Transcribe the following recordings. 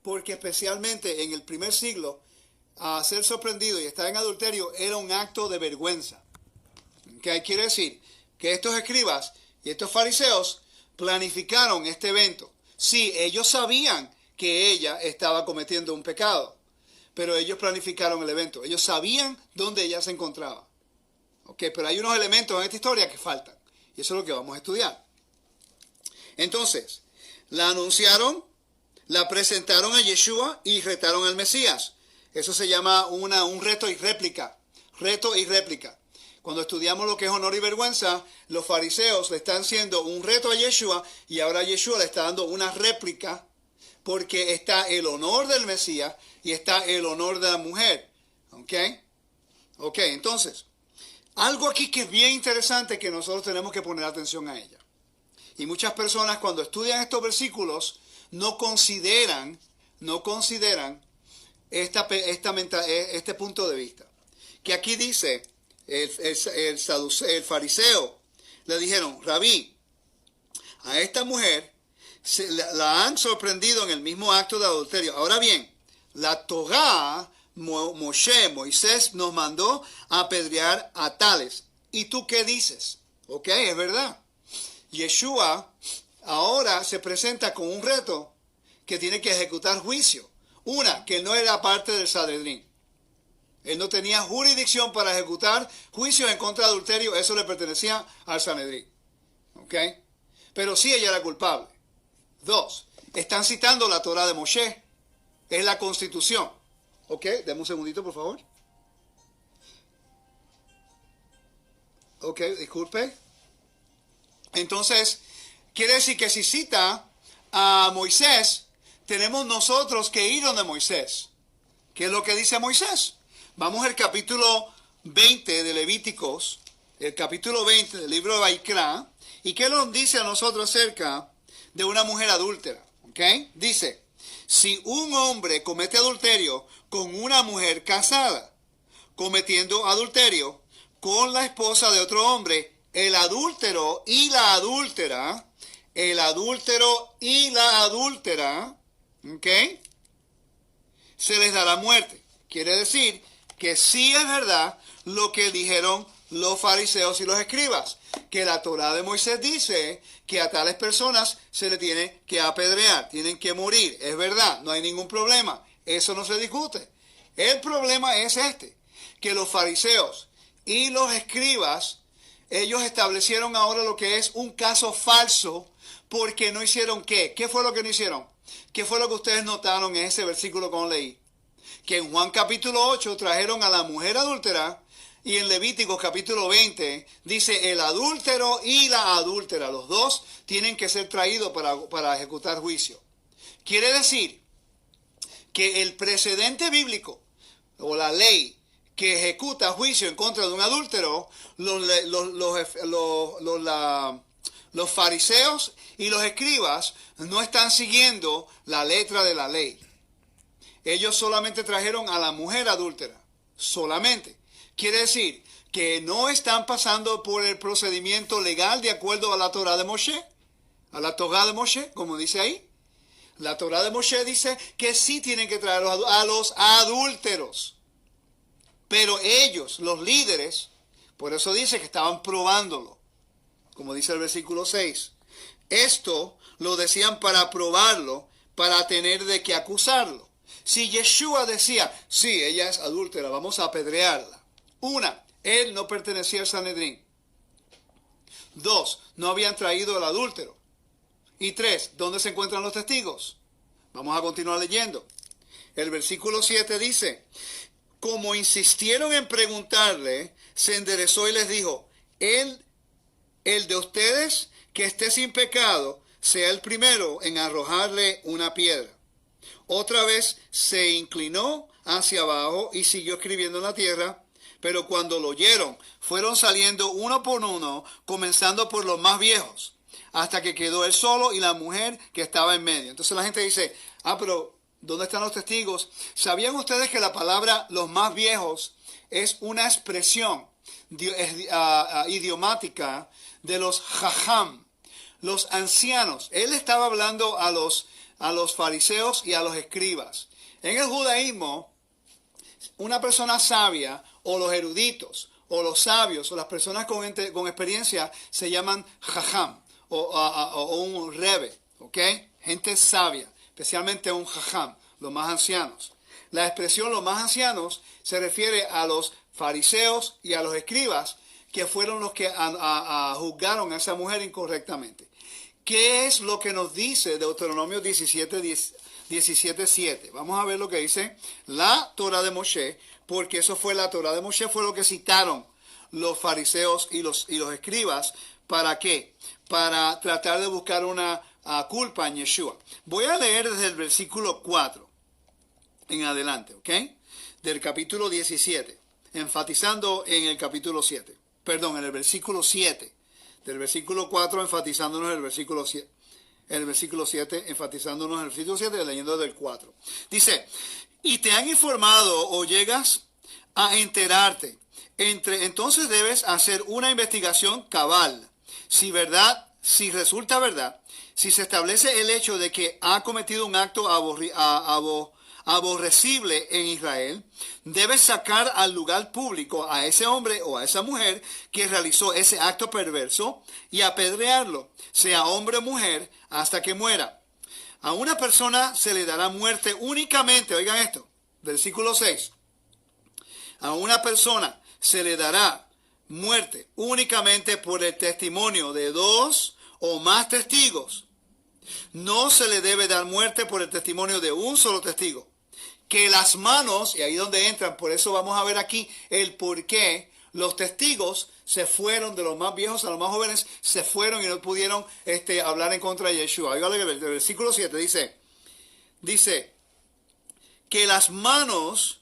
porque especialmente en el primer siglo, a ser sorprendido y estar en adulterio era un acto de vergüenza. ¿Qué quiere decir? Que estos escribas y estos fariseos planificaron este evento. Sí, ellos sabían que ella estaba cometiendo un pecado, pero ellos planificaron el evento. Ellos sabían dónde ella se encontraba. Pero hay unos elementos en esta historia que faltan. Y eso es lo que vamos a estudiar. Entonces, la anunciaron, la presentaron a Yeshua y retaron al Mesías. Eso se llama un reto y réplica. Reto y réplica. Cuando estudiamos lo que es honor y vergüenza, los fariseos le están haciendo un reto a Yeshua y ahora Yeshua le está dando una réplica porque está el honor del Mesías y está el honor de la mujer. ¿Ok? Entonces, algo aquí que es bien interesante que nosotros tenemos que poner atención a ella. Y muchas personas cuando estudian estos versículos no consideran este punto de vista. Que aquí dice, el fariseo le dijeron, Rabí, a esta mujer la han sorprendido en el mismo acto de adulterio. Ahora bien, la Torá, Moisés nos mandó a apedrear a tales. ¿Y tú qué dices? Es verdad. Yeshua ahora se presenta con un reto que tiene que ejecutar juicio. Que él no era parte del Sanedrín. Él no tenía jurisdicción para ejecutar juicios en contra de adulterio. Eso le pertenecía al Sanedrín. Pero sí ella era culpable. 2. Están citando la Torá de Moshe. Es la Constitución. Deme un segundito, por favor. Disculpe. Entonces, quiere decir que si cita a Moisés, tenemos nosotros que ir donde Moisés. ¿Qué es lo que dice Moisés? Vamos al capítulo 20 de Levíticos, el capítulo 20 del libro de Baikra, y ¿qué nos dice a nosotros acerca de una mujer adúltera? Dice, si un hombre comete adulterio con una mujer casada, cometiendo adulterio con la esposa de otro hombre, el adúltero y la adúltera, se les dará muerte. Quiere decir que sí es verdad lo que dijeron los fariseos y los escribas, que la Torá de Moisés dice que a tales personas se le tiene que apedrear, tienen que morir. Es verdad, no hay ningún problema, eso no se discute. El problema es que los fariseos y los escribas, ellos establecieron ahora lo que es un caso falso, porque no hicieron ¿qué? ¿Qué fue lo que no hicieron? ¿Qué fue lo que ustedes notaron en ese versículo que leí? Que en Juan capítulo 8 trajeron a la mujer adúltera y en Levíticos capítulo 20 dice el adúltero y la adúltera. Los dos tienen que ser traídos para ejecutar juicio. Quiere decir que el precedente bíblico o la ley que ejecuta juicio en contra de un adúltero, los fariseos y los escribas no están siguiendo la letra de la ley. Ellos solamente trajeron a la mujer adúltera. Solamente. Quiere decir que no están pasando por el procedimiento legal de acuerdo a la Torá de Moshe. A la Torá de Moshe, como dice ahí. La Torá de Moshe dice que sí tienen que traer a los adúlteros. Pero ellos, los líderes, por eso dice que estaban probándolo. Como dice el versículo 6. Esto lo decían para probarlo, para tener de qué acusarlo. Si Yeshua decía, sí, ella es adúltera, vamos a apedrearla. 1, él no pertenecía al Sanedrín. 2, no habían traído al adúltero. Y 3, ¿dónde se encuentran los testigos? Vamos a continuar leyendo. El versículo 7 dice, como insistieron en preguntarle, se enderezó y les dijo, el de ustedes que esté sin pecado, sea el primero en arrojarle una piedra. Otra vez se inclinó hacia abajo y siguió escribiendo en la tierra, pero cuando lo oyeron, fueron saliendo uno por uno, comenzando por los más viejos, hasta que quedó él solo y la mujer que estaba en medio. Entonces la gente dice, pero ¿dónde están los testigos? ¿Sabían ustedes que la palabra los más viejos es una expresión idiomática de los jajam, los ancianos? Él estaba hablando a los a los fariseos y a los escribas. En el judaísmo, una persona sabia o los eruditos o los sabios o las personas con experiencia se llaman jajam o un rebe, ¿ok? Gente sabia, especialmente un jajam, los más ancianos. La expresión los más ancianos se refiere a los fariseos y a los escribas, que fueron los que juzgaron a esa mujer incorrectamente. ¿Qué es lo que nos dice Deuteronomio 17:7? Vamos a ver lo que dice la Torah de Moshe, porque eso fue la Torah de Moshe, fue lo que citaron los fariseos y los escribas. ¿Para qué? Para tratar de buscar una culpa en Yeshua. Voy a leer desde el versículo 4 en adelante, ¿ok? Del capítulo 17, enfatizando en el capítulo 7. Perdón, en el versículo 7. Del versículo 4 enfatizándonos en el versículo 7. El versículo 7 enfatizándonos en el versículo 7, leyendo del 4. Dice, y te han informado o llegas a enterarte. Entonces debes hacer una investigación cabal. Si resulta verdad, si se establece el hecho de que ha cometido un acto aborrecible en Israel, debes sacar al lugar público a ese hombre o a esa mujer que realizó ese acto perverso y apedrearlo, sea hombre o mujer, hasta que muera. A una persona se le dará muerte únicamente, oigan esto, versículo 6. A una persona se le dará muerte únicamente por el testimonio de 2 o más testigos. No se le debe dar muerte por el testimonio de un solo testigo. Que las manos, y ahí donde entran, por eso vamos a ver aquí el por qué los testigos se fueron, de los más viejos a los más jóvenes, se fueron y no pudieron hablar en contra de Yeshua. Oiga, el versículo 7 dice, que las manos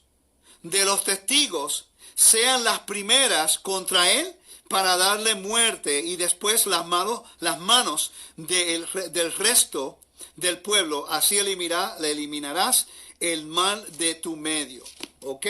de los testigos sean las primeras contra él para darle muerte, y después las manos del resto del pueblo, así le eliminarás el mal de tu medio. Ok,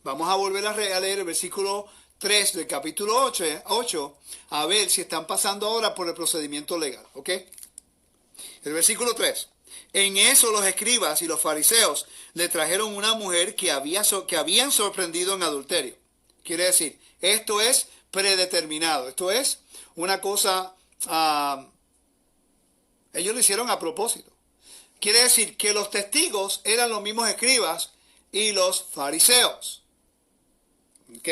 vamos a volver a leer el versículo 3 del capítulo 8, a ver si están pasando ahora por el procedimiento legal. Ok, el versículo 3. En eso los escribas y los fariseos le trajeron una mujer que habían sorprendido en adulterio. Quiere decir, esto es predeterminado. Esto es una cosa, ellos lo hicieron a propósito. Quiere decir que los testigos eran los mismos escribas y los fariseos. ¿Ok?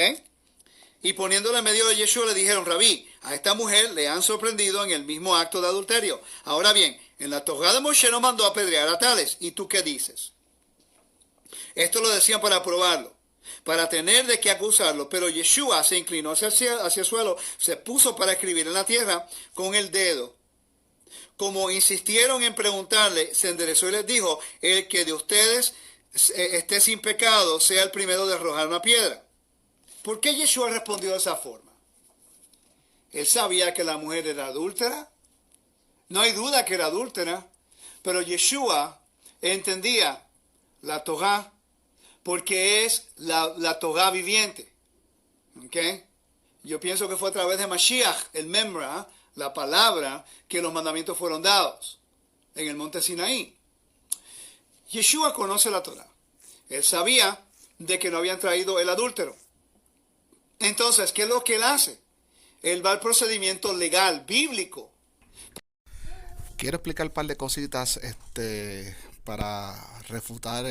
Y poniéndole en medio de Yeshua le dijeron, Rabí, a esta mujer le han sorprendido en el mismo acto de adulterio. Ahora bien, en la Torá de Moshe nos mandó a apedrear a tales. ¿Y tú qué dices? Esto lo decían para probarlo, para tener de qué acusarlo. Pero Yeshua se inclinó hacia el suelo, se puso para escribir en la tierra con el dedo. Como insistieron en preguntarle, se enderezó y les dijo, el que de ustedes esté sin pecado, sea el primero de arrojar una piedra. ¿Por qué Yeshua respondió de esa forma? Él sabía que la mujer era adúltera. No hay duda que era adúltera. Pero Yeshua entendía la Torá porque es la Torá viviente. ¿Okay? Yo pienso que fue a través de Mashiach, el Memra, la palabra, que los mandamientos fueron dados en el monte Sinaí. Yeshua conoce la Torá. Él sabía de que no habían traído el adúltero. Entonces, ¿qué es lo que él hace? Él va al procedimiento legal, bíblico. Quiero explicar un par de cositas para refutar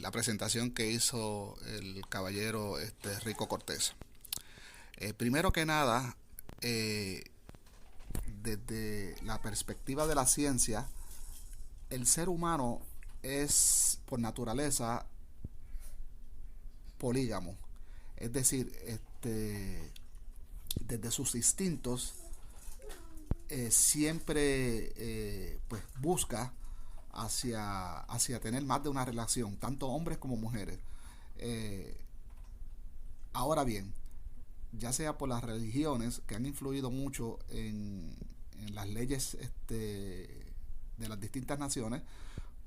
la presentación que hizo el caballero Rico Cortés. Primero que nada, desde la perspectiva de la ciencia, el ser humano es por naturaleza polígamo. Es decir, desde sus instintos siempre pues busca hacia tener más de una relación, tanto hombres como mujeres. Ahora bien, ya sea por las religiones que han influido mucho en las leyes de las distintas naciones,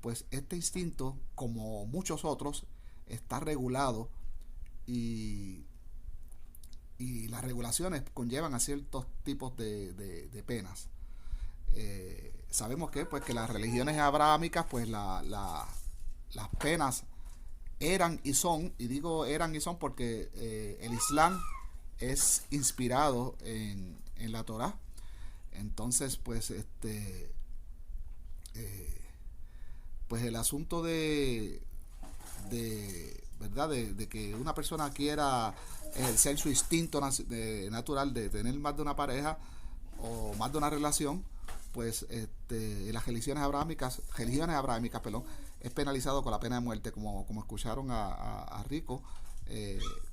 pues este instinto, como muchos otros, está regulado y las regulaciones conllevan a ciertos tipos de penas. sabemos que pues que las religiones abrahámicas pues las penas eran y son, y digo eran y son porque el Islam es inspirado en la Torá. Entonces pues pues el asunto de verdad de que una persona quiera ejercer su instinto natural de tener más de una pareja o más de una relación, pues en las religiones abrahámicas, perdón, es penalizado con la pena de muerte, como escucharon a Rico,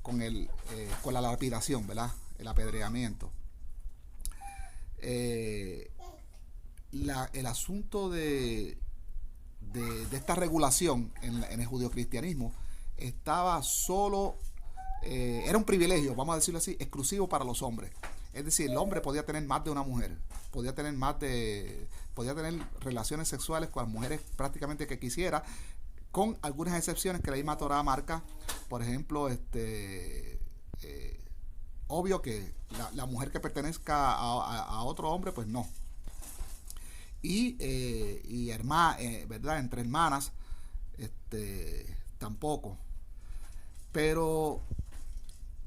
con la lapidación, ¿verdad? El apedreamiento. El asunto de esta regulación en el judeocristianismo estaba solo, era un privilegio, vamos a decirlo así, exclusivo para los hombres. Es decir, el hombre podía tener más de una mujer, podía tener relaciones sexuales con las mujeres prácticamente que quisiera, con algunas excepciones que la misma Torah marca. Por ejemplo, obvio que la mujer que pertenezca a otro hombre, pues no. Y ¿verdad? Entre hermanas, tampoco. Pero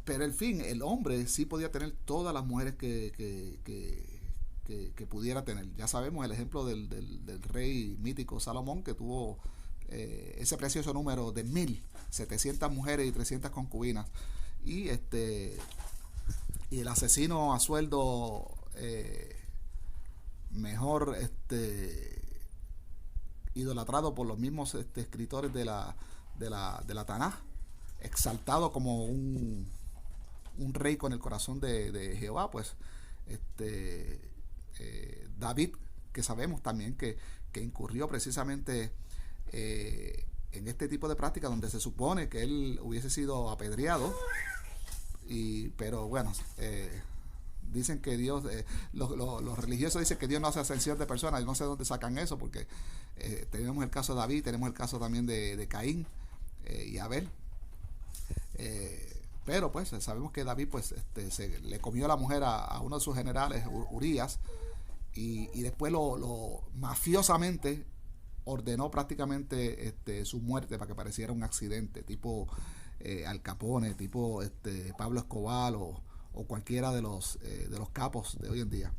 en fin, el hombre sí podía tener todas las mujeres que pudiera tener. Ya sabemos el ejemplo del rey mítico Salomón, que tuvo ese precioso número de 1,700 mujeres y 300 concubinas. Y el asesino a sueldo mejor idolatrado por los mismos escritores de la Tanaj, exaltado como un rey con el corazón de Jehová, pues David, que sabemos también que incurrió precisamente en este tipo de práctica donde se supone que él hubiese sido apedreado, pero bueno, dicen que Dios, los religiosos dicen que Dios no hace acepción de personas. Yo no sé dónde sacan eso, porque tenemos el caso de David, tenemos el caso también de Caín y Abel. Pero pues sabemos que David pues se le comió la mujer a uno de sus generales, Urías, y después lo mafiosamente ordenó prácticamente su muerte para que pareciera un accidente, tipo Al Capone, tipo Pablo Escobar o cualquiera de los capos de hoy en día.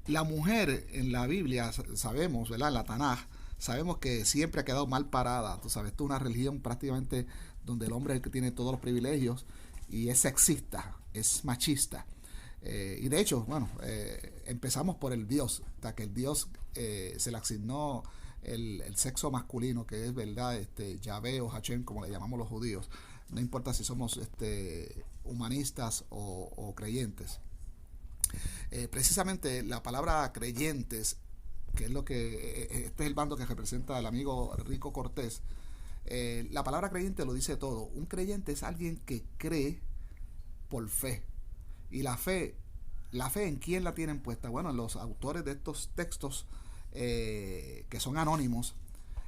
La mujer en la Biblia, sabemos, ¿verdad? En la Tanaj, sabemos que siempre ha quedado mal parada. Tú sabes, esto es una religión prácticamente donde el hombre es el que tiene todos los privilegios y es sexista, es machista. Y de hecho, bueno, empezamos por el Dios, hasta que el Dios se le asignó el sexo masculino, que es, ¿verdad? Yahvé o Hashem, como le llamamos los judíos. No importa si somos humanistas o creyentes. Precisamente la palabra creyentes, que es lo que este es el bando que representa el amigo Rico Cortés, la palabra creyente lo dice todo. Un creyente es alguien que cree por fe. Y la fe ¿en quién la tienen puesta? Bueno, en los autores de estos textos que son anónimos.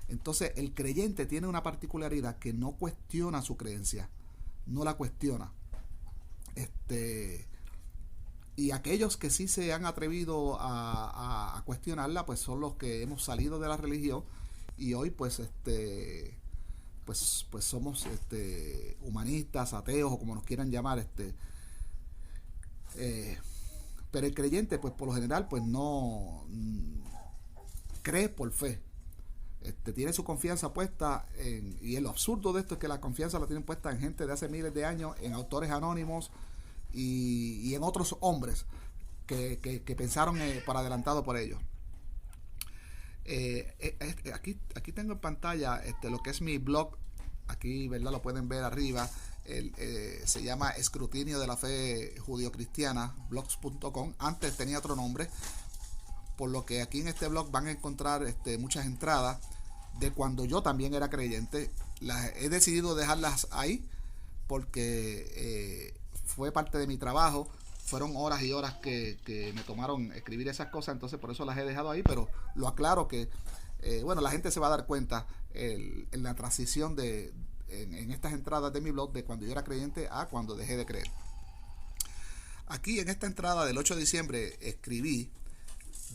Entonces el creyente tiene una particularidad, que no cuestiona su creencia, no la cuestiona. Y aquellos que sí se han atrevido a cuestionarla, pues son los que hemos salido de la religión y hoy pues pues somos humanistas, ateos o como nos quieran llamar. Pero el creyente pues por lo general pues no cree por fe. Tiene su confianza puesta y lo absurdo de esto es que la confianza la tienen puesta en gente de hace miles de años, en autores anónimos y en otros hombres que pensaron por adelantado por ellos. Aquí tengo en pantalla lo que es mi blog. Aquí, ¿verdad? Lo pueden ver arriba. Se llama Escrutinio de la Fe Judio-Cristiana, blogs.com. Antes tenía otro nombre, por lo que aquí en este blog van a encontrar muchas entradas de cuando yo también era creyente. He decidido dejarlas ahí porque fue parte de mi trabajo. Fueron horas y horas que me tomaron escribir esas cosas, entonces por eso las he dejado ahí, pero lo aclaro que bueno, la gente se va a dar cuenta en la transición en estas entradas de mi blog de cuando yo era creyente a cuando dejé de creer. Aquí en esta entrada del 8 de diciembre escribí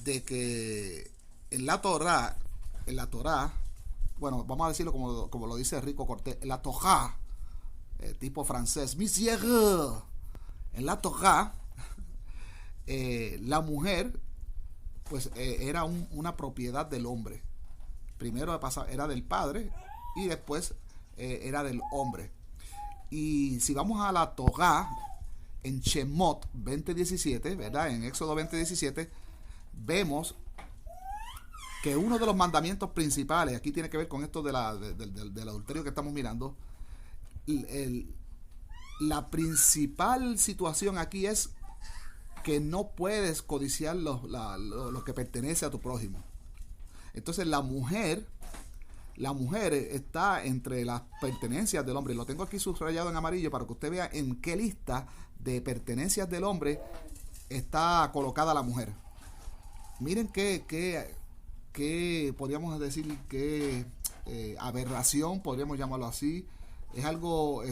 de que en la Torá, bueno, vamos a decirlo como lo dice Rico Cortés, en la Torá, tipo francés, Monsieur, en la Torá, la mujer, pues era una propiedad del hombre. Primero era del padre y después era del hombre. Y si vamos a la Torá, en Shemot 20:17, ¿verdad? En Éxodo 20:17, vemos que uno de los mandamientos principales, aquí tiene que ver con esto del adulterio que estamos mirando, la principal situación aquí es que no puedes codiciar lo que pertenece a tu prójimo. Entonces la mujer está entre las pertenencias del hombre. Lo tengo aquí subrayado en amarillo para que usted vea en qué lista de pertenencias del hombre está colocada la mujer. Miren qué podríamos decir, qué aberración, podríamos llamarlo así. Es algo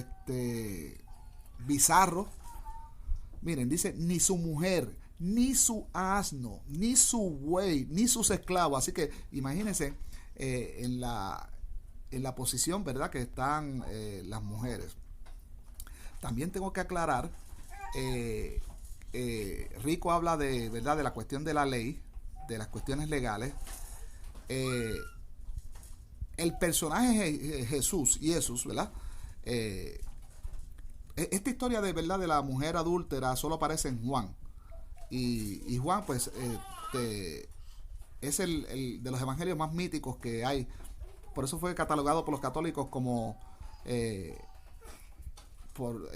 bizarro. Miren, dice, ni su mujer, ni su asno, ni su buey, ni sus esclavos. Así que imagínense en la posición, ¿verdad?, que están las mujeres. También tengo que aclarar, Rico habla de, ¿verdad?, de la cuestión de la ley, de las cuestiones legales. El personaje Jesús, ¿verdad? Esta historia de verdad de la mujer adúltera solo aparece en Juan. Y Juan, pues, es el de los evangelios más míticos que hay. Por eso fue catalogado por los católicos como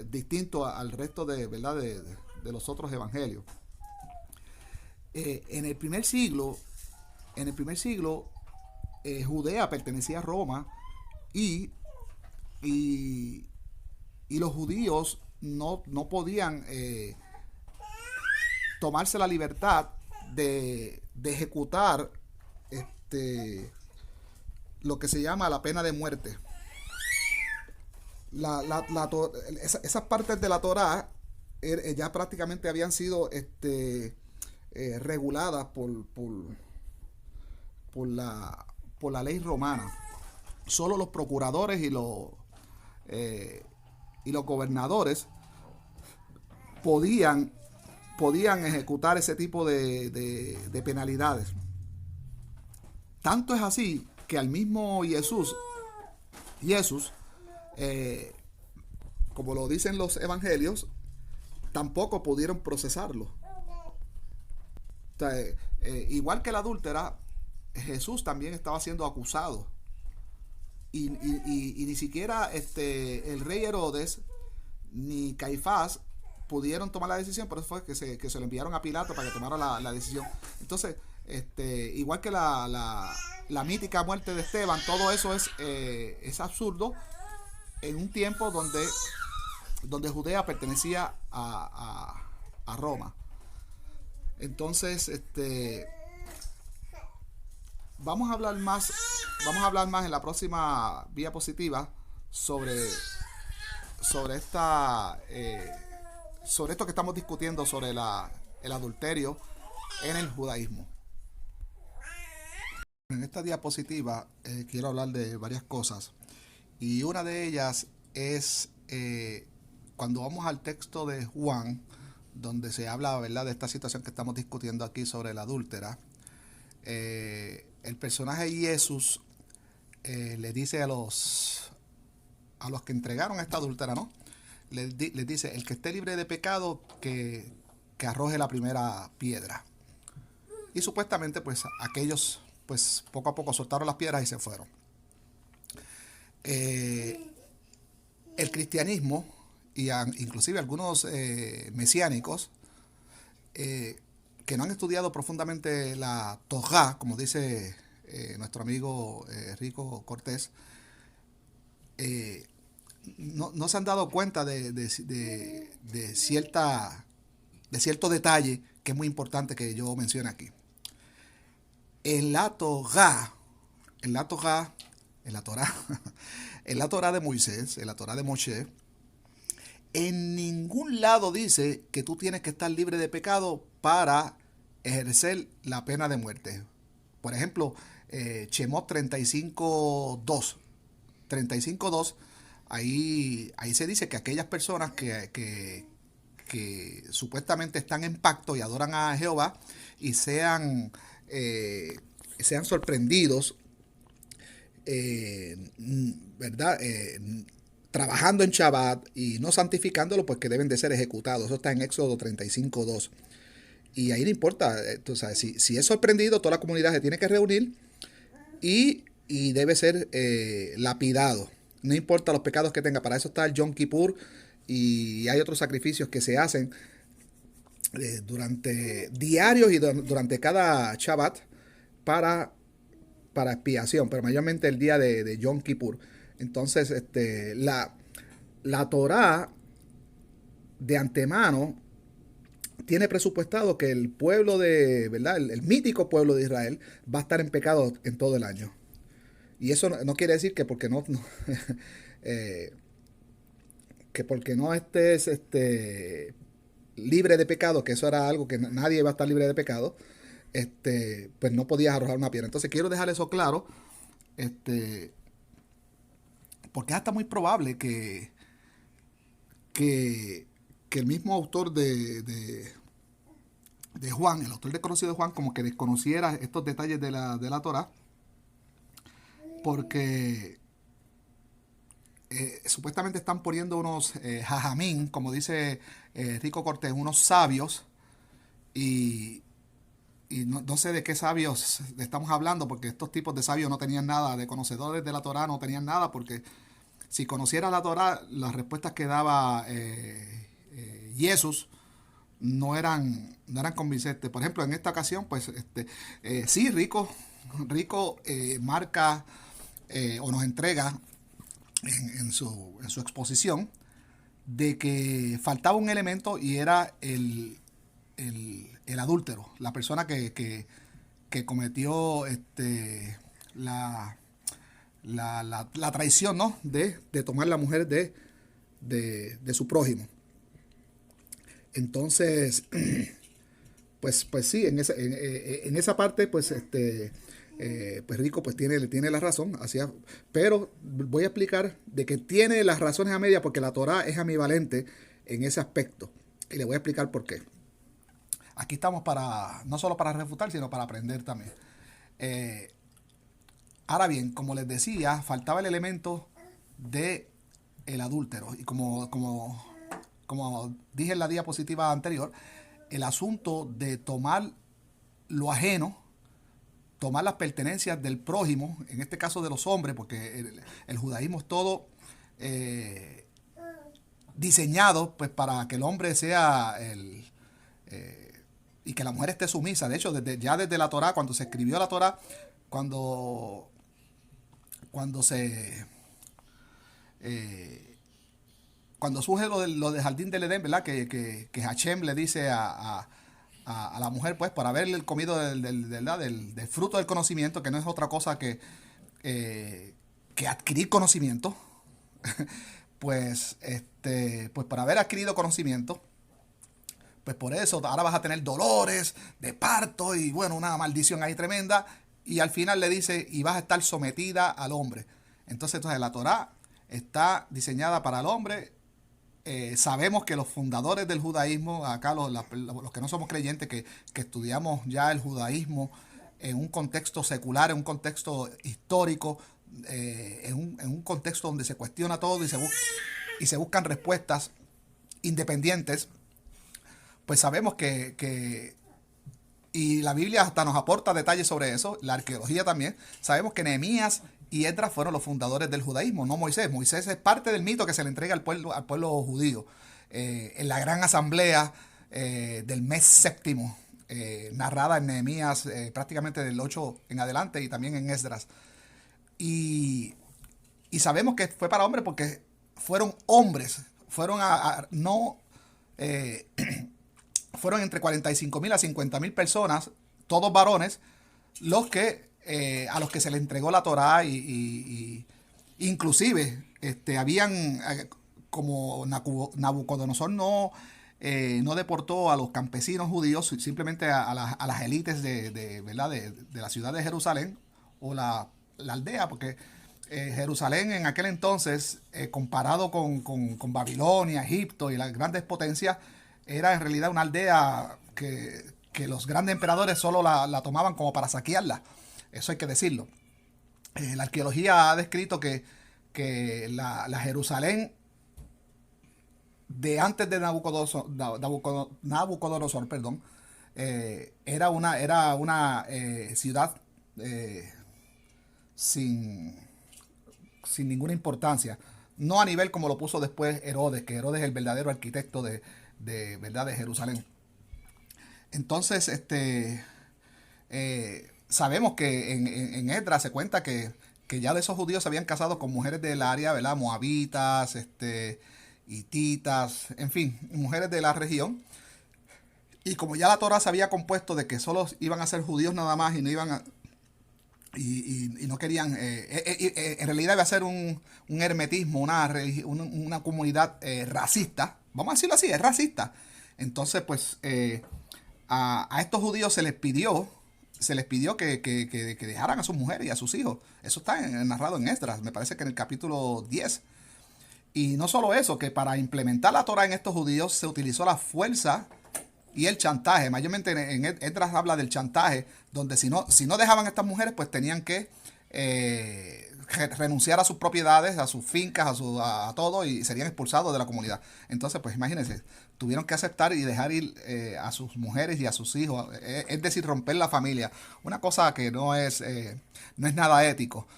distinto al resto de, ¿verdad?, de los otros evangelios. En el primer siglo, Judea pertenecía a Roma y los judíos no podían tomarse la libertad de ejecutar lo que se llama la pena de muerte. Esas partes de la Torá ya prácticamente habían sido reguladas por la ley romana. Solo los procuradores y los gobernadores podían ejecutar ese tipo de penalidades. Tanto es así que al mismo Jesús, como lo dicen los evangelios, tampoco pudieron procesarlo. O sea, igual que la adúltera, Jesús también estaba siendo acusado. Y ni siquiera el rey Herodes ni Caifás pudieron tomar la decisión, por eso fue que se lo enviaron a Pilato para que tomara la decisión. Entonces, igual que la mítica muerte de Esteban, todo eso es absurdo en un tiempo donde Judea pertenecía a Roma. Entonces, vamos a hablar más en la próxima diapositiva sobre esto que estamos discutiendo sobre el adulterio en el judaísmo. En esta diapositiva quiero hablar de varias cosas, y una de ellas es cuando vamos al texto de Juan, donde se habla, ¿verdad?, de esta situación que estamos discutiendo aquí sobre la adúltera. El personaje Jesús le dice a los que entregaron a esta adúltera, ¿no? Les dice, el que esté libre de pecado, que arroje la primera piedra. Y supuestamente, pues, aquellos, pues, poco a poco soltaron las piedras y se fueron. El cristianismo, y inclusive algunos mesiánicos, que no han estudiado profundamente la Torá, como dice nuestro amigo Rico Cortés, no se han dado cuenta de cierto detalle que es muy importante que yo mencione aquí. En la Torá de Moisés, en la Torá de Moshe, En ningún lado dice que tú tienes que estar libre de pecado para ejercer la pena de muerte. Por ejemplo, Shemot 35.2. 35.2, ahí se dice que aquellas personas que supuestamente están en pacto y adoran a Jehová y sean sorprendidos, ¿verdad? Trabajando en Shabbat y no santificándolo, pues que deben de ser ejecutados. Eso está en Éxodo 35.2. Y ahí no importa, tú sabes, si es sorprendido, toda la comunidad se tiene que reunir y debe ser lapidado. No importa los pecados que tenga, para eso está el Yom Kippur y hay otros sacrificios que se hacen durante diarios y durante cada Shabbat para expiación, pero mayormente el día de Yom Kippur. Entonces, la Torá de antemano tiene presupuestado que el pueblo ¿verdad? El mítico pueblo de Israel va a estar en pecado en todo el año. Y eso no quiere decir que porque no que porque no estés libre de pecado, que eso era algo que nadie iba a estar libre de pecado, pues no podías arrojar una piedra. Entonces quiero dejar eso claro, porque es hasta muy probable que el mismo autor de Juan, el autor desconocido de Juan, como que desconociera estos detalles de la Torá, porque supuestamente están poniendo unos jajamín, como dice Rico Cortés, unos sabios, y no sé de qué sabios estamos hablando, porque estos tipos de sabios no tenían nada, de conocedores de la Torá no tenían nada, porque si conociera la Torá, las respuestas que daba Jesús no eran convincentes. Por ejemplo, en esta ocasión, pues sí, Rico marca o nos entrega en su exposición de que faltaba un elemento y era el adúltero, la persona que cometió la traición, ¿no? de tomar la mujer de su prójimo. Entonces, pues sí, en esa parte, pues pues Rico pues tiene la razón, pero voy a explicar de que tiene las razones a media porque la Torá es ambivalente en ese aspecto y le voy a explicar por qué. Aquí estamos no solo para refutar, sino para aprender también. Ahora bien, como les decía, faltaba el elemento de el adúltero y como dije en la diapositiva anterior, el asunto de tomar lo ajeno, tomar las pertenencias del prójimo, en este caso de los hombres, porque el judaísmo es todo diseñado pues para que el hombre sea y que la mujer esté sumisa. De hecho, desde la Torá, cuando se escribió la Torá, cuando surge lo del jardín del Edén, ¿verdad? Que Hashem le dice a la mujer, pues, por haberle comido del fruto del conocimiento, que no es otra cosa que adquirir conocimiento, pues por haber adquirido conocimiento, pues por eso ahora vas a tener dolores de parto y bueno, una maldición ahí tremenda, y al final le dice, y vas a estar sometida al hombre. Entonces la Torá está diseñada para el hombre. Sabemos que los fundadores del judaísmo, acá los que no somos creyentes, que estudiamos ya el judaísmo en un contexto secular, en un contexto histórico, en un contexto donde se cuestiona todo y se buscan respuestas independientes, pues sabemos que y la Biblia hasta nos aporta detalles sobre eso, la arqueología también. Sabemos que Nehemías y Esdras fueron los fundadores del judaísmo, no Moisés. Moisés es parte del mito que se le entrega al pueblo judío en la gran asamblea del mes séptimo, narrada en Nehemías prácticamente del 8 en adelante y también en Esdras. Y sabemos que fue para hombres porque fueron hombres, fueron fueron entre 45,000 a 50,000 personas, todos varones, a los que se le entregó la Torá y inclusive habían como Nabucodonosor no deportó a los campesinos judíos, simplemente a las élites ¿verdad? De la ciudad de Jerusalén o la aldea, porque Jerusalén en aquel entonces, comparado con Babilonia, Egipto y las grandes potencias, era en realidad una aldea que los grandes emperadores solo la tomaban como para saquearla. Eso hay que decirlo. La arqueología ha descrito que la Jerusalén de antes de Nabucodonosor, perdón, era una ciudad sin ninguna importancia. No a nivel como lo puso después Herodes, que Herodes es el verdadero arquitecto ¿verdad? De Jerusalén. Entonces, sabemos que en Esdras se cuenta que ya de esos judíos se habían casado con mujeres del área, ¿verdad? Moabitas, hititas, en fin, mujeres de la región. Y como ya la Torá se había compuesto de que solo iban a ser judíos nada más y no iban a... Y no querían, en realidad iba a ser un hermetismo, una comunidad racista, vamos a decirlo así, es racista. Entonces, pues, a estos judíos se les pidió que dejaran a sus mujeres y a sus hijos. Eso está narrado en Esdras, me parece que en el capítulo 10. Y no solo eso, que para implementar la Torá en estos judíos se utilizó la fuerza y el chantaje. Mayormente en Esdras habla del chantaje, donde si no dejaban a estas mujeres, pues tenían que renunciar a sus propiedades, a sus fincas, a todo, y serían expulsados de la comunidad. Entonces, pues imagínense, tuvieron que aceptar y dejar ir a sus mujeres y a sus hijos, es decir, romper la familia. Una cosa que no es nada ético.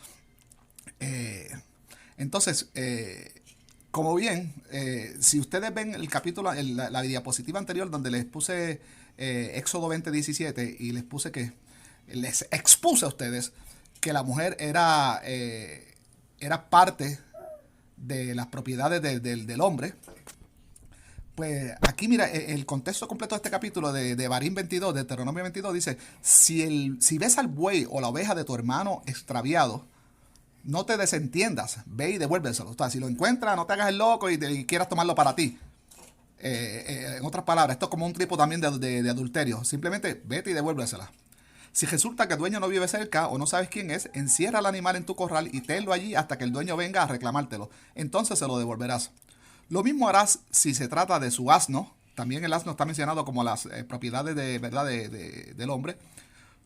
Entonces, como bien, si ustedes ven el capítulo, la diapositiva anterior donde les puse Éxodo 20:17 y les expuse a ustedes que la mujer era parte de las propiedades del hombre, pues aquí mira, el contexto completo de este capítulo de Devarim 22, de Deuteronomio 22, dice, si ves al buey o la oveja de tu hermano extraviado, no te desentiendas, ve y devuélveselo. O sea, si lo encuentras, no te hagas el loco y quieras tomarlo para ti. En otras palabras, esto es como un tipo también de adulterio. Simplemente vete y devuélvesela. Si resulta que el dueño no vive cerca o no sabes quién es, encierra al animal en tu corral y tenlo allí hasta que el dueño venga a reclamártelo. Entonces se lo devolverás. Lo mismo harás si se trata de su asno. También el asno está mencionado como las propiedades ¿verdad? Del hombre.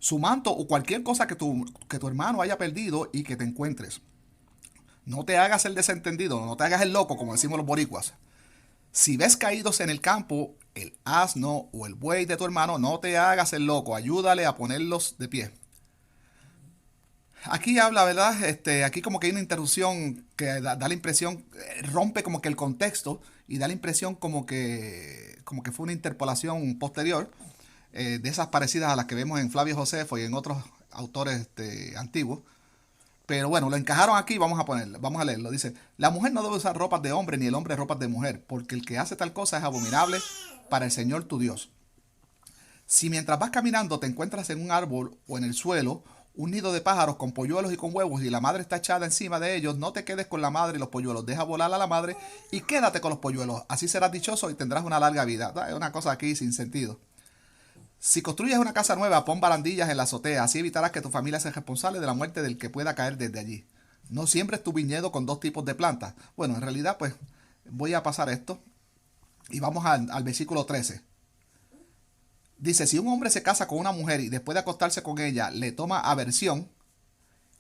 Su manto o cualquier cosa que tu hermano haya perdido y que te encuentres. No te hagas el desentendido, no te hagas el loco, como decimos los boricuas. Si ves caídos en el campo el asno o el buey de tu hermano, no te hagas el loco, ayúdale a ponerlos de pie. Aquí habla, ¿verdad? Aquí como que hay una interrupción que da la impresión, rompe como que el contexto y da la impresión como que fue una interpolación posterior. De esas parecidas a las que vemos en Flavio Josefo y en otros autores antiguos. Pero bueno, lo encajaron aquí, vamos a leerlo. Dice, la mujer no debe usar ropas de hombre ni el hombre ropas de mujer, porque el que hace tal cosa es abominable para el Señor tu Dios. Si mientras vas caminando te encuentras en un árbol o en el suelo un nido de pájaros con polluelos y con huevos y la madre está echada encima de ellos, no te quedes con la madre y los polluelos, deja volar a la madre y quédate con los polluelos. Así serás dichoso y tendrás una larga vida. Es una cosa aquí sin sentido. Si construyes una casa nueva, pon barandillas en la azotea, así evitarás que tu familia sea responsable de la muerte del que pueda caer desde allí. No siembres tu viñedo con dos tipos de plantas. Bueno, en realidad, pues, voy a pasar esto y vamos al versículo 13. Dice, si un hombre se casa con una mujer y después de acostarse con ella le toma aversión,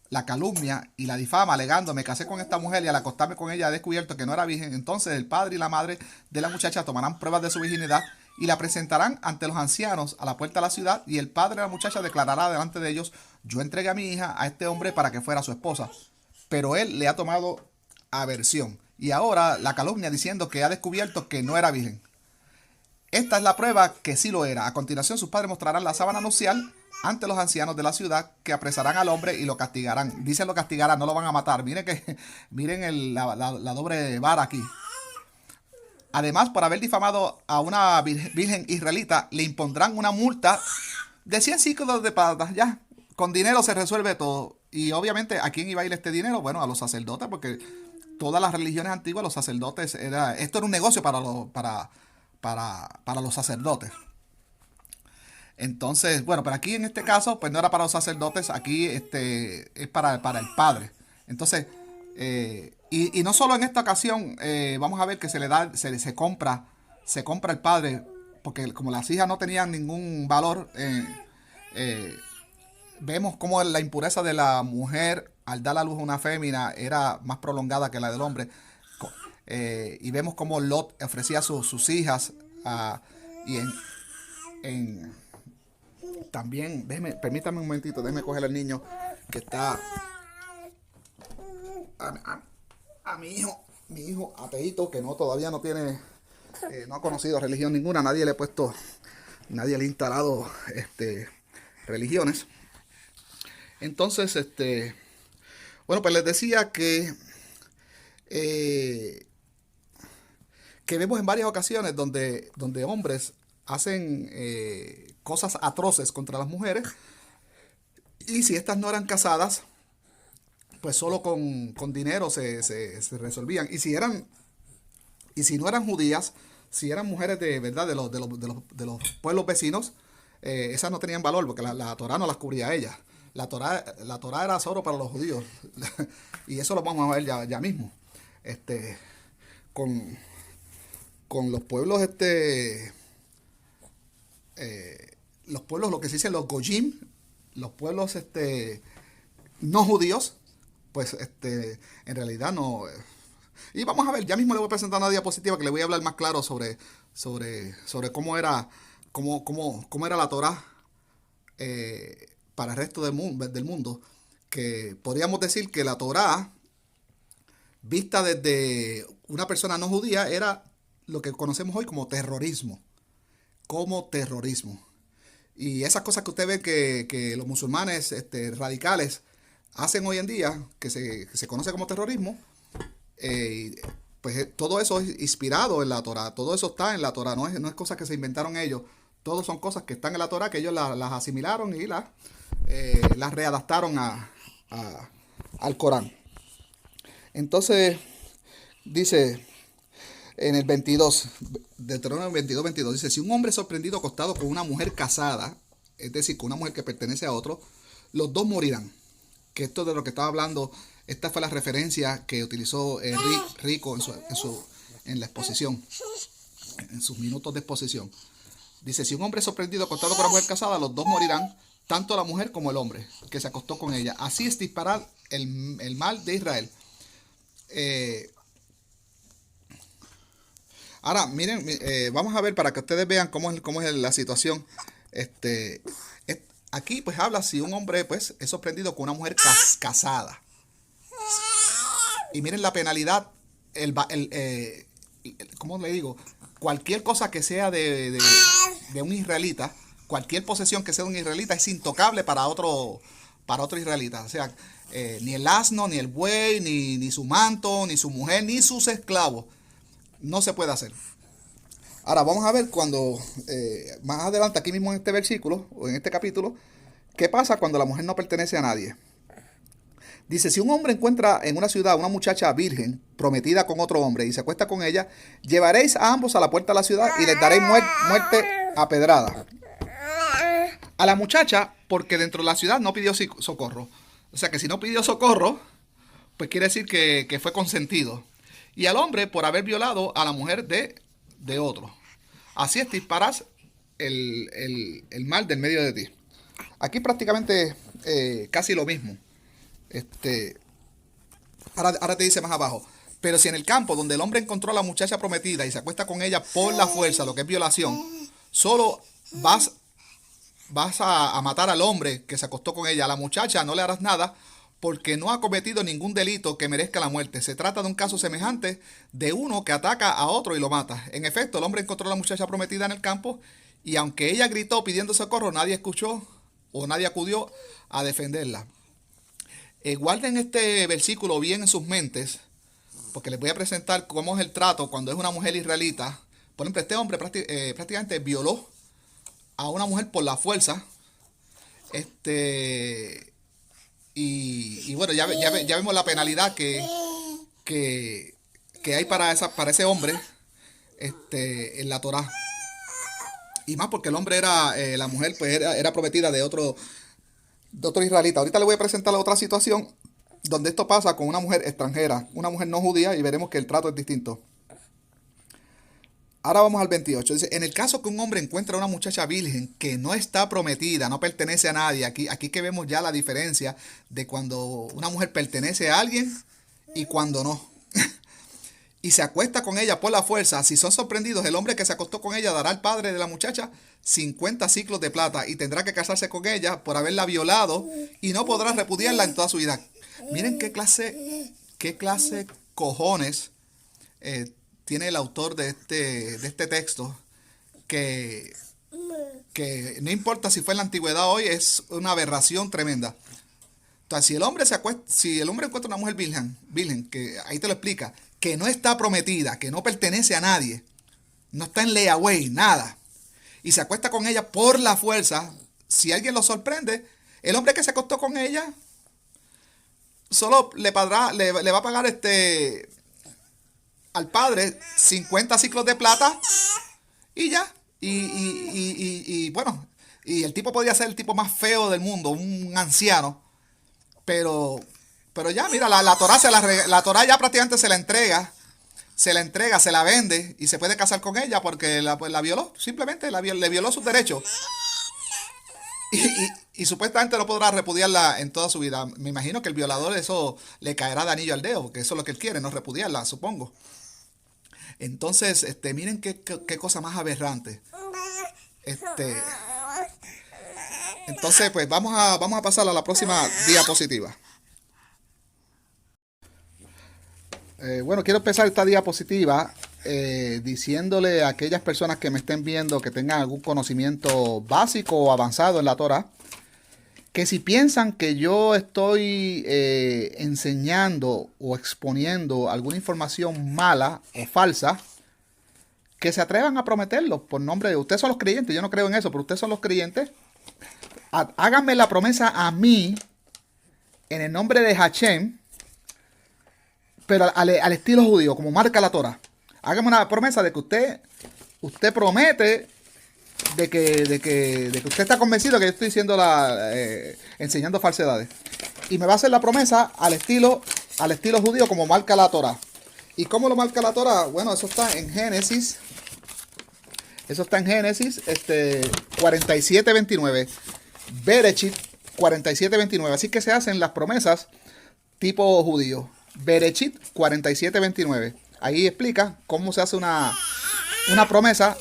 la calumnia y la difama alegando, me casé con esta mujer y al acostarme con ella he descubierto que no era virgen, entonces el padre y la madre de la muchacha tomarán pruebas de su virginidad y la presentarán ante los ancianos a la puerta de la ciudad y el padre de la muchacha declarará delante de ellos, yo entregué a mi hija a este hombre para que fuera su esposa, pero él le ha tomado aversión. Y ahora la calumnia diciendo que ha descubierto que no era virgen. Esta es la prueba que sí lo era. A continuación sus padres mostrarán la sábana nupcial ante los ancianos de la ciudad que apresarán al hombre y lo castigarán. Dicen lo castigarán, no lo van a matar. Miren la doble vara aquí. Además, por haber difamado a una virgen israelita, le impondrán una multa de 100 ciclos de plata. Ya, con dinero se resuelve todo. Y obviamente, ¿a quién iba a ir este dinero? Bueno, a los sacerdotes, porque todas las religiones antiguas, los sacerdotes, esto era un negocio para los sacerdotes. Entonces, bueno, pero aquí en este caso, pues no era para los sacerdotes, aquí es para el padre. Entonces, y no solo en esta ocasión, vamos a ver que se compra el padre, porque como las hijas no tenían ningún valor, vemos como la impureza de la mujer al dar a luz a una fémina era más prolongada que la del hombre. Y vemos como Lot ofrecía sus hijas y también, permítame un momentito, déjeme coger al niño que está a mi hijo ateíto que todavía no tiene, no ha conocido religión ninguna, nadie le ha instalado religiones. Entonces, bueno, pues les decía que vemos en varias ocasiones donde hombres hacen cosas atroces contra las mujeres, y si estas no eran casadas, pues solo con dinero se resolvían. Y si no eran judías, si eran mujeres de verdad de los pueblos vecinos, esas no tenían valor, porque la Torá no las cubría a ellas. La Torá era solo para los judíos. Y eso lo vamos a ver ya mismo. Con los pueblos, los pueblos, lo que se dice los Goyim, los pueblos no judíos, pues en realidad no. Y vamos a ver, ya mismo le voy a presentar una diapositiva que le voy a hablar más claro sobre cómo era la Torá para el resto del mundo, que podríamos decir que la Torá vista desde una persona no judía era lo que conocemos hoy como terrorismo. Y esas cosas que usted ve que los musulmanes radicales hacen hoy en día, que se conoce como terrorismo, pues todo eso es inspirado en la Torá, todo eso está en la Torá, no es cosas que se inventaron ellos, todos son cosas que están en la Torá, que ellos las asimilaron y las readaptaron al Corán. Entonces, dice en el 22, Deuteronomio 22, dice: si un hombre es sorprendido acostado con una mujer casada, es decir, con una mujer que pertenece a otro, los dos morirán. Que esto de lo que estaba hablando, esta fue la referencia que utilizó Rico en la exposición, en sus minutos de exposición. Dice: si un hombre es sorprendido acostado con una mujer casada, los dos morirán, tanto la mujer como el hombre que se acostó con ella. Así es disparar el mal de Israel. Ahora, miren, vamos a ver para que ustedes vean cómo es la situación. Aquí pues habla si un hombre pues es sorprendido con una mujer casada. Y miren la penalidad, ¿cómo le digo? Cualquier cosa que sea de un israelita, cualquier posesión que sea de un israelita es intocable para otro israelita. O sea, ni el asno, ni el buey, ni su manto, ni su mujer, ni sus esclavos. No se puede hacer. Ahora vamos a ver cuando, más adelante aquí mismo en este versículo, o en este capítulo, ¿qué pasa cuando la mujer no pertenece a nadie? Dice: si un hombre encuentra en una ciudad una muchacha virgen, prometida con otro hombre, y se acuesta con ella, llevaréis a ambos a la puerta de la ciudad y les daréis muerte a pedrada. A la muchacha, porque dentro de la ciudad no pidió socorro. O sea que si no pidió socorro, pues quiere decir que fue consentido. Y al hombre por haber violado a la mujer de otro. Así extirparás el mal del medio de ti. Aquí prácticamente casi lo mismo. Ahora te dice más abajo: pero si en el campo donde el hombre encontró a la muchacha prometida y se acuesta con ella por la fuerza, lo que es violación, solo vas a matar al hombre que se acostó con ella. A la muchacha no le harás nada, porque no ha cometido ningún delito que merezca la muerte. Se trata de un caso semejante de uno que ataca a otro y lo mata. En efecto, el hombre encontró a la muchacha prometida en el campo, y aunque ella gritó pidiendo socorro, nadie escuchó o nadie acudió a defenderla. Guarden este versículo bien en sus mentes, porque les voy a presentar cómo es el trato cuando es una mujer israelita. Por ejemplo, este hombre prácticamente violó a una mujer por la fuerza. Y bueno, ya vemos la penalidad que que, que hay para ese hombre en la Torá. Y más porque el hombre era, la mujer pues era prometida de otro israelita. Ahorita le voy a presentar la otra situación donde esto pasa con una mujer extranjera, una mujer no judía, y veremos que el trato es distinto. Ahora vamos al 28. Dice, en el caso que un hombre encuentra a una muchacha virgen que no está prometida, no pertenece a nadie, aquí que vemos ya la diferencia de cuando una mujer pertenece a alguien y cuando no. Y se acuesta con ella por la fuerza, si son sorprendidos, el hombre que se acostó con ella dará al padre de la muchacha 50 ciclos de plata y tendrá que casarse con ella por haberla violado y no podrá repudiarla en toda su vida. Miren qué clase cojones tiene el autor de este texto, que no importa si fue en la antigüedad o hoy, es una aberración tremenda. Entonces, si el hombre encuentra una mujer virgen, que ahí te lo explica, que no está prometida, que no pertenece a nadie, no está en layaway, nada, y se acuesta con ella por la fuerza, si alguien lo sorprende, el hombre que se acostó con ella solo le va a pagar al padre 50 ciclos de plata y ya. Y bueno, y el tipo podría ser el tipo más feo del mundo, un anciano, pero ya, mira, la Torá la Torá ya prácticamente se la entrega, se la vende y se puede casar con ella porque la violó, simplemente le violó sus derechos. Y supuestamente no podrá repudiarla en toda su vida. Me imagino que el violador eso le caerá de anillo al dedo, porque eso es lo que él quiere, no repudiarla, supongo. Entonces, miren qué cosa más aberrante. Entonces, pues vamos a pasar a la próxima diapositiva. Bueno, quiero empezar esta diapositiva diciéndole a aquellas personas que me estén viendo que tengan algún conocimiento básico o avanzado en la Torá, que si piensan que yo estoy enseñando o exponiendo alguna información mala o falsa, que se atrevan a prometerlo por nombre de ustedes. Son los creyentes, yo no creo en eso, pero ustedes son los creyentes. Háganme la promesa a mí en el nombre de Hashem, pero al estilo judío, como marca la Torah. Hágame una promesa de que usted promete de que usted está convencido que yo estoy enseñando falsedades. Y me va a hacer la promesa al estilo judío, como marca la Torah. ¿Y cómo lo marca la Torah? Bueno, eso está en Génesis. Eso está en Génesis 47:29. Berechit 47:29. Así que se hacen las promesas tipo judío. Berechit 47:29. Ahí explica cómo se hace una promesa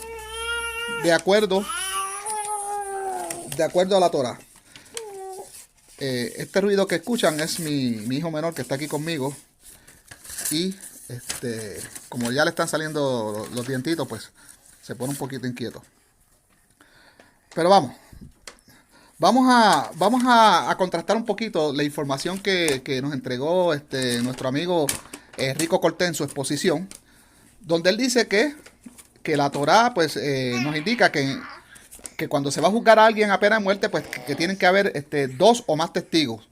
de acuerdo a la Torah. Este ruido que escuchan es mi hijo menor que está aquí conmigo. Y como ya le están saliendo los dientitos, pues se pone un poquito inquieto. Pero vamos a contrastar un poquito la información que nos entregó nuestro amigo Rico Cortés en su exposición, donde él dice que la Torá pues nos indica que cuando se va a juzgar a alguien a pena de muerte, pues que tienen que haber 2 o más testigos.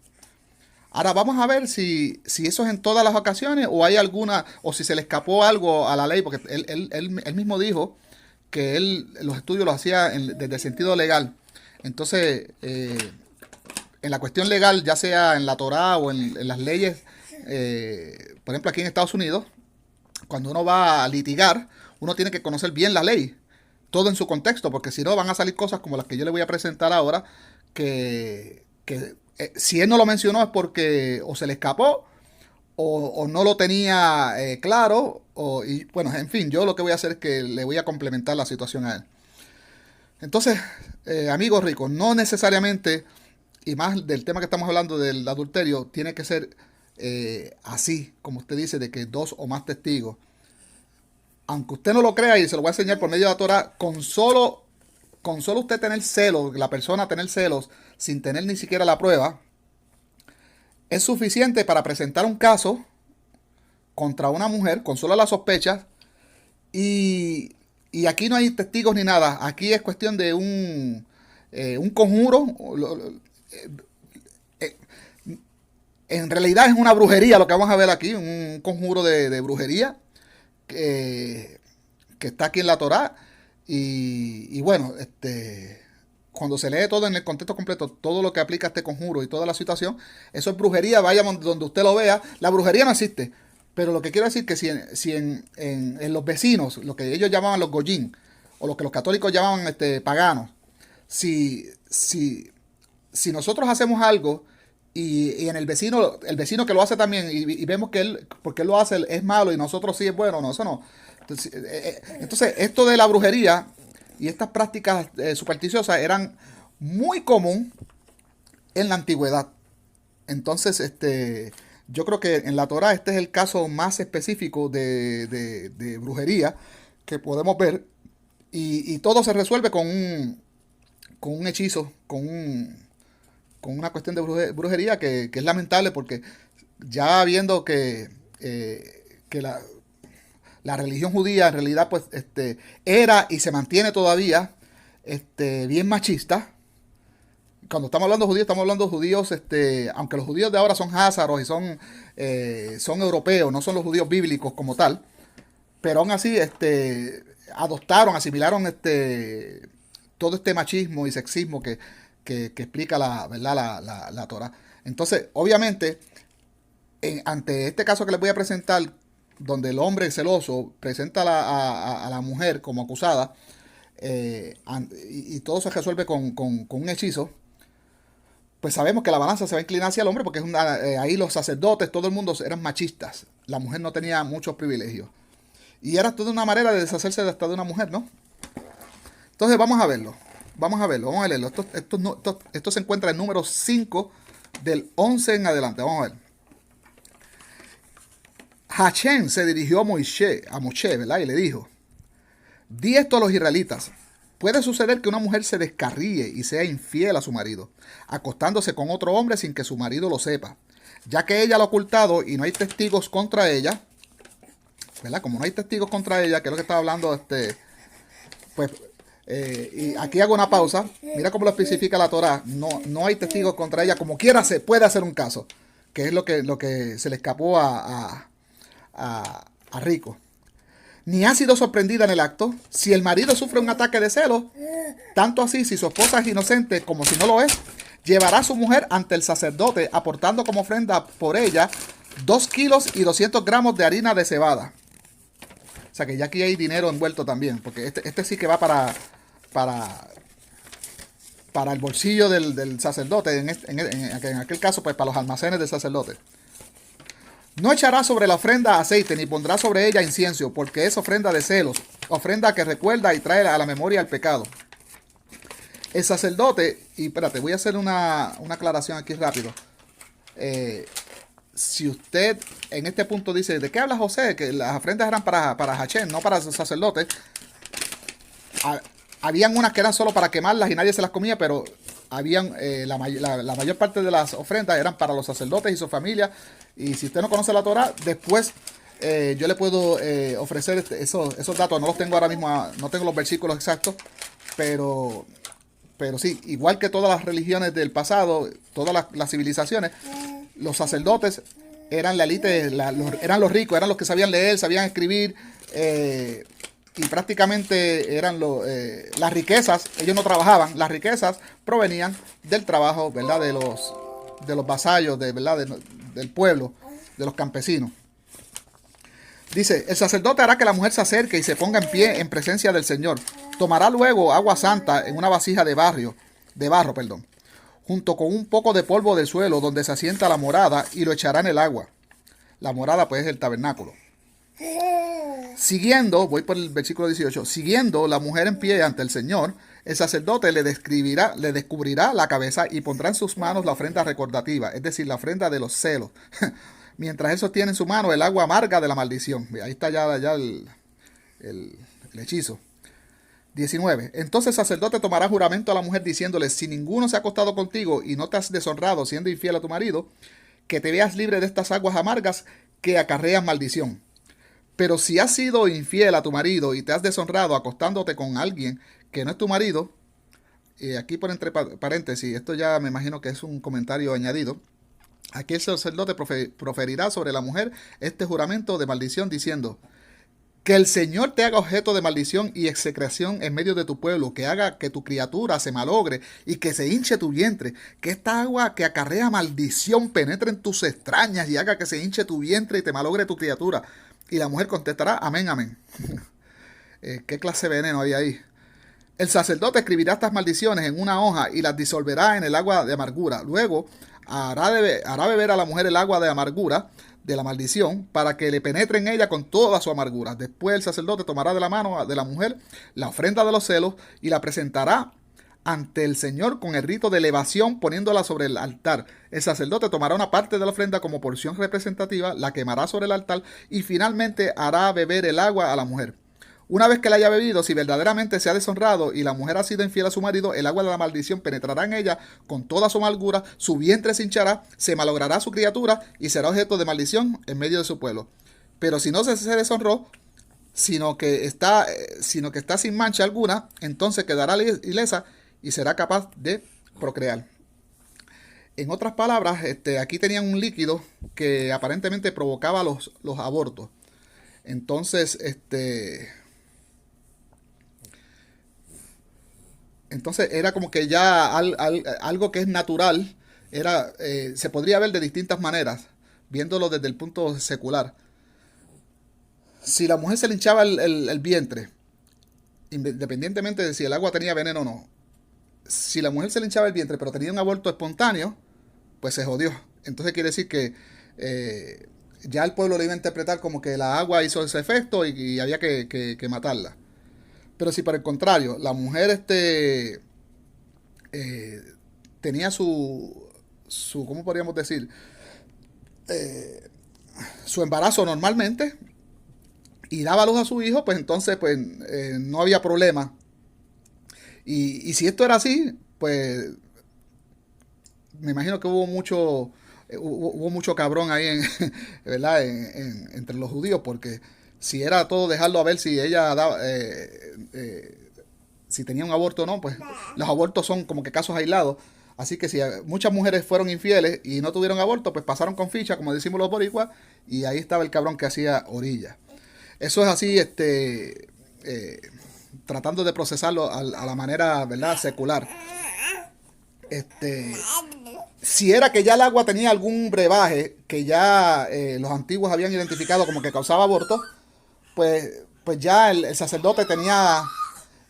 Ahora vamos a ver si eso es en todas las ocasiones o hay alguna, o si se le escapó algo a la ley, porque él mismo dijo que los estudios los hacía desde el sentido legal. Entonces, en la cuestión legal, ya sea en la Torá o en las leyes, por ejemplo aquí en Estados Unidos, cuando uno va a litigar, uno tiene que conocer bien la ley, todo en su contexto, porque si no van a salir cosas como las que yo le voy a presentar ahora, que si él no lo mencionó es porque o se le escapó o no lo tenía claro, y bueno, en fin, yo lo que voy a hacer es que le voy a complementar la situación a él. Entonces, amigos ricos, no necesariamente, y más del tema que estamos hablando del adulterio, tiene que ser así, como usted dice, de que 2 o más testigos. Aunque usted no lo crea, y se lo voy a enseñar por medio de la Torah, con solo usted tener celos, la persona tener celos, sin tener ni siquiera la prueba, es suficiente para presentar un caso contra una mujer, con solo las sospechas, y aquí no hay testigos ni nada. Aquí es cuestión de un conjuro. En realidad es una brujería lo que vamos a ver aquí, un conjuro de brujería que está aquí en la Torá. Y bueno, cuando se lee todo en el contexto completo, todo lo que aplica a este conjuro y toda la situación, eso es brujería, vaya donde usted lo vea. La brujería no existe, pero lo que quiero decir que si en los vecinos, lo que ellos llamaban los goyín, o lo que los católicos llamaban paganos, si nosotros hacemos algo y en el vecino que lo hace también, y vemos que él, porque él lo hace, es malo y nosotros sí es bueno, no, eso no. Entonces, esto de la brujería y estas prácticas supersticiosas eran muy común en la antigüedad. Entonces, yo creo que en la Torá este es el caso más específico de brujería que podemos ver. Y todo se resuelve con un hechizo, con una cuestión de brujería que es lamentable porque ya viendo que la religión judía en realidad pues era y se mantiene todavía bien machista. Cuando estamos hablando de judíos, estamos hablando de judíos, aunque los judíos de ahora son házaros y son europeos, no son los judíos bíblicos como tal, pero aún así adoptaron, asimilaron todo este machismo y sexismo que explica ¿verdad? La Torah. Entonces, obviamente, ante este caso que les voy a presentar, donde el hombre celoso presenta a la mujer como acusada, y todo se resuelve con un hechizo, pues sabemos que la balanza se va a inclinar hacia el hombre porque ahí los sacerdotes, todo el mundo eran machistas. La mujer no tenía muchos privilegios. Y era toda una manera de deshacerse hasta de una mujer, ¿no? Entonces vamos a verlo. Vamos a leerlo. Esto se encuentra en número 5 del 11 en adelante. Vamos a ver. Hachén se dirigió a Moshe, ¿verdad? Y le dijo, di esto a los israelitas. Puede suceder que una mujer se descarríe y sea infiel a su marido, acostándose con otro hombre sin que su marido lo sepa, ya que ella lo ha ocultado y no hay testigos contra ella, ¿verdad? Como no hay testigos contra ella, que es lo que estaba hablando, pues, y aquí hago una pausa. Mira cómo lo especifica la Torá. No hay testigos contra ella, como quiera se puede hacer un caso, que es lo que se le escapó a Rico. Ni ha sido sorprendida en el acto. Si el marido sufre un ataque de celos, tanto así si su esposa es inocente como si no lo es, llevará a su mujer ante el sacerdote aportando como ofrenda por ella 2 kilos y 200 gramos de harina de cebada. O sea que ya aquí hay dinero envuelto también, porque este sí que va para el bolsillo del sacerdote, en aquel caso pues para los almacenes del sacerdote. No echará sobre la ofrenda aceite, ni pondrá sobre ella incienso, porque es ofrenda de celos, ofrenda que recuerda y trae a la memoria el pecado. El sacerdote, y espérate, voy a hacer una aclaración aquí rápido. Si usted en este punto dice, ¿de qué habla José? Que las ofrendas eran para Hachén, no para el sacerdote. Habían unas que eran solo para quemarlas y nadie se las comía, pero la mayor parte de las ofrendas eran para los sacerdotes y su familia. Y si usted no conoce la Torah, después yo le puedo ofrecer esos datos. No los tengo ahora mismo, no tengo los versículos exactos, pero sí, igual que todas las religiones del pasado, todas las civilizaciones, los sacerdotes eran la élite, eran los ricos, eran los que sabían leer, sabían escribir, y prácticamente eran las riquezas. Ellos no trabajaban, las riquezas provenían del trabajo, ¿verdad? De los vasallos, ¿verdad? Del pueblo, de los campesinos. Dice, el sacerdote hará que la mujer se acerque y se ponga en pie en presencia del Señor. Tomará luego agua santa en una vasija de barro, junto con un poco de polvo del suelo donde se asienta la morada, y lo echará en el agua. La morada pues es el tabernáculo. Siguiendo, voy por el versículo 18, siguiendo la mujer en pie ante el Señor, el sacerdote le descubrirá la cabeza y pondrá en sus manos la ofrenda recordativa, es decir, la ofrenda de los celos, mientras él sostiene en su mano el agua amarga de la maldición. Ahí está ya el hechizo. 19. Entonces el sacerdote tomará juramento a la mujer diciéndole, si ninguno se ha acostado contigo y no te has deshonrado siendo infiel a tu marido, que te veas libre de estas aguas amargas que acarrean maldición. Pero si has sido infiel a tu marido y te has deshonrado acostándote con alguien que no es tu marido, aquí por entre paréntesis, esto ya me imagino que es un comentario añadido, aquí el sacerdote proferirá sobre la mujer este juramento de maldición diciendo: que el Señor te haga objeto de maldición y execración en medio de tu pueblo, que haga que tu criatura se malogre y que se hinche tu vientre, que esta agua que acarrea maldición penetre en tus extrañas y haga que se hinche tu vientre y te malogre tu criatura. Y la mujer contestará: amén, amén. ¿Qué clase de veneno hay ahí? El sacerdote escribirá estas maldiciones en una hoja y las disolverá en el agua de amargura. Luego hará beber a la mujer el agua de amargura de la maldición para que le penetre en ella con toda su amargura. Después el sacerdote tomará de la mano de la mujer la ofrenda de los celos y la presentará ante el Señor con el rito de elevación poniéndola sobre el altar. El sacerdote tomará una parte de la ofrenda como porción representativa, la quemará sobre el altar y finalmente hará beber el agua a la mujer. Una vez que la haya bebido, si verdaderamente se ha deshonrado y la mujer ha sido infiel a su marido, el agua de la maldición penetrará en ella con toda su amargura, su vientre se hinchará, se malogrará su criatura y será objeto de maldición en medio de su pueblo. Pero si no se deshonró, sino que está sin mancha alguna, entonces quedará ilesa y será capaz de procrear. En otras palabras, aquí tenían un líquido que aparentemente provocaba los abortos. Entonces, Entonces era como que ya algo que es natural, se podría ver de distintas maneras, viéndolo desde el punto secular. Si la mujer se le hinchaba el vientre, independientemente de si el agua tenía veneno o no, si la mujer se le hinchaba el vientre pero tenía un aborto espontáneo, pues se jodió. Entonces quiere decir que ya el pueblo le iba a interpretar como que la agua hizo ese efecto y había que matarla. Pero si por el contrario, la mujer tenía ¿cómo podríamos decir? Su embarazo normalmente y daba a luz a su hijo, pues entonces pues no había problema. Y si esto era así, pues me imagino que hubo mucho cabrón ahí ¿verdad? Entre los judíos, porque si era todo dejarlo a ver si ella daba, si tenía un aborto o no, pues los abortos son como que casos aislados. Así que si muchas mujeres fueron infieles y no tuvieron aborto, pues pasaron con ficha, como decimos los boricuas, y ahí estaba el cabrón que hacía orilla. Eso es así, tratando de procesarlo a la manera, ¿verdad?, secular. Si era que ya el agua tenía algún brebaje que ya los antiguos habían identificado como que causaba aborto, pues ya el sacerdote tenía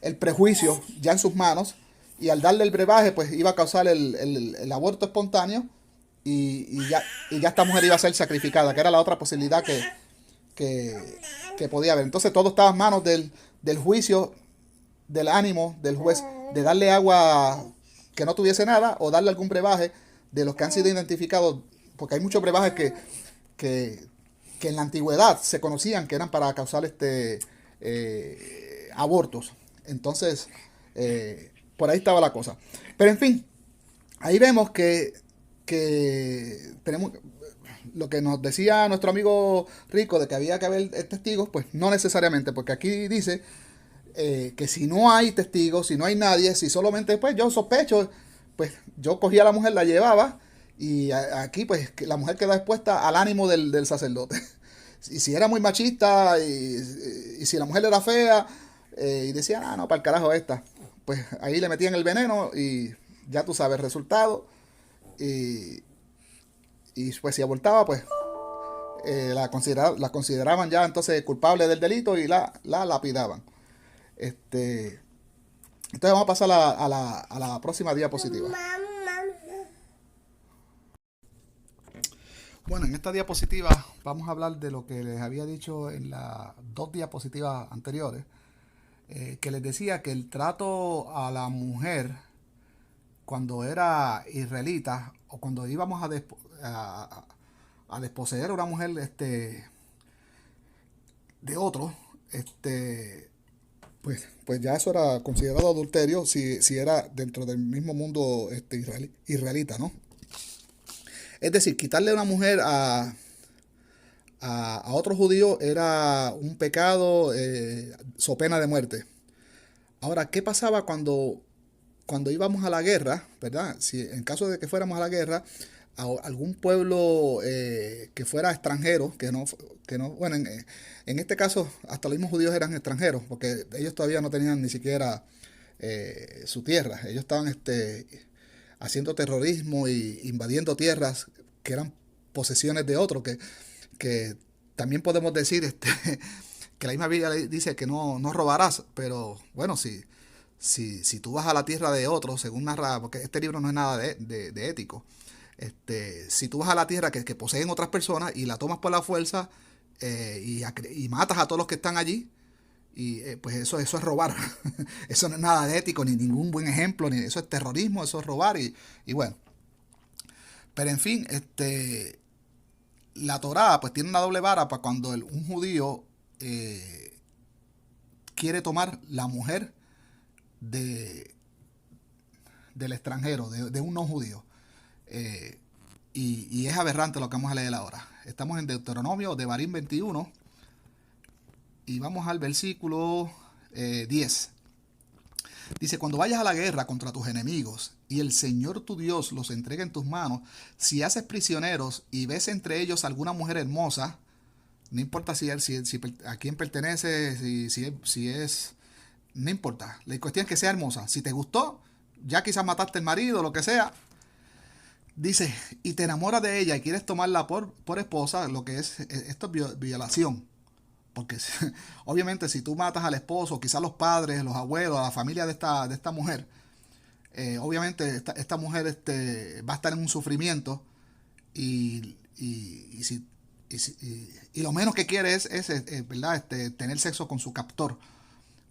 el prejuicio ya en sus manos y al darle el brebaje pues iba a causar el aborto espontáneo y ya esta mujer iba a ser sacrificada, que era la otra posibilidad que podía haber. Entonces todo estaba en manos del juicio, del ánimo del juez, de darle agua que no tuviese nada o darle algún brebaje de los que han sido identificados, porque hay muchos brebajes que en la antigüedad se conocían que eran para causar abortos. Entonces, por ahí estaba la cosa. Pero en fin, ahí vemos que tenemos lo que nos decía nuestro amigo Rico de que había que haber testigos, pues no necesariamente, porque aquí dice que si no hay testigos, si no hay nadie, si solamente pues yo sospecho, pues yo cogía a la mujer, la llevaba y aquí pues la mujer queda expuesta al ánimo del sacerdote. Y si era muy machista y si la mujer era fea y decía, no, para el carajo esta, pues ahí le metían el veneno y ya tú sabes el resultado. Y pues si abortaba, pues la consideraban ya entonces culpable del delito y la lapidaban. Entonces vamos a pasar a la próxima diapositiva. Bueno, en esta diapositiva vamos a hablar de lo que les había dicho en las 2 diapositivas anteriores, que les decía que el trato a la mujer cuando era israelita o cuando íbamos a desposeer a una mujer de otro, pues ya eso era considerado adulterio si era dentro del mismo mundo israelita, ¿no? Es decir, quitarle una mujer a otro judío era un pecado, so pena de muerte. Ahora, ¿qué pasaba cuando íbamos a la guerra, verdad? Si en caso de que fuéramos a la guerra, a algún pueblo que fuera extranjero, bueno, en este caso hasta los mismos judíos eran extranjeros, porque ellos todavía no tenían ni siquiera su tierra. Ellos estaban haciendo terrorismo y invadiendo tierras que eran posesiones de otros, que también podemos decir que la misma Biblia dice que no robarás, pero bueno, si tú vas a la tierra de otro, según narra, porque este libro no es nada de ético, si tú vas a la tierra que poseen otras personas y la tomas por la fuerza y matas a todos los que están allí, y pues eso es robar. Eso no es nada de ético, ni ningún buen ejemplo, ni eso es terrorismo, eso es robar, y bueno. Pero en fin, la Torá pues tiene una doble vara para cuando un judío quiere tomar la mujer de, del extranjero, de un no judío. Y es aberrante lo que vamos a leer ahora. Estamos en Deuteronomio, Devarim 21, y vamos al versículo 10. Dice, cuando vayas a la guerra contra tus enemigos y el Señor tu Dios los entregue en tus manos, si haces prisioneros y ves entre ellos alguna mujer hermosa, no importa si a quién pertenece, si es, no importa. La cuestión es que sea hermosa. Si te gustó, ya quizás mataste el marido, lo que sea. Dice, y te enamoras de ella y quieres tomarla por esposa, lo que es, esto es violación. Porque obviamente si tú matas al esposo, quizás los padres, los abuelos, a la familia de esta mujer, obviamente esta mujer va a estar en un sufrimiento y lo menos que quiere es ¿verdad? Tener sexo con su captor,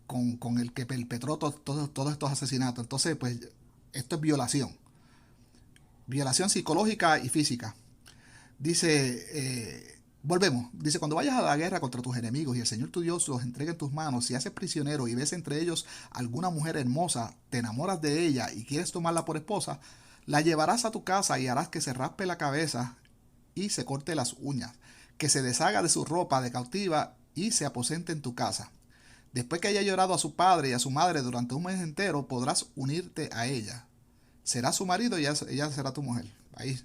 con el que perpetró todos estos asesinatos. Entonces, pues, esto es violación. Violación psicológica y física. Dice, volvemos. Dice, cuando vayas a la guerra contra tus enemigos y el Señor tu Dios los entregue en tus manos, si haces prisionero y ves entre ellos alguna mujer hermosa, te enamoras de ella y quieres tomarla por esposa, la llevarás a tu casa y harás que se raspe la cabeza y se corte las uñas, que se deshaga de su ropa de cautiva y se aposente en tu casa. Después que haya llorado a su padre y a su madre durante un mes entero, podrás unirte a ella. Será su marido y ella será tu mujer. Ahí.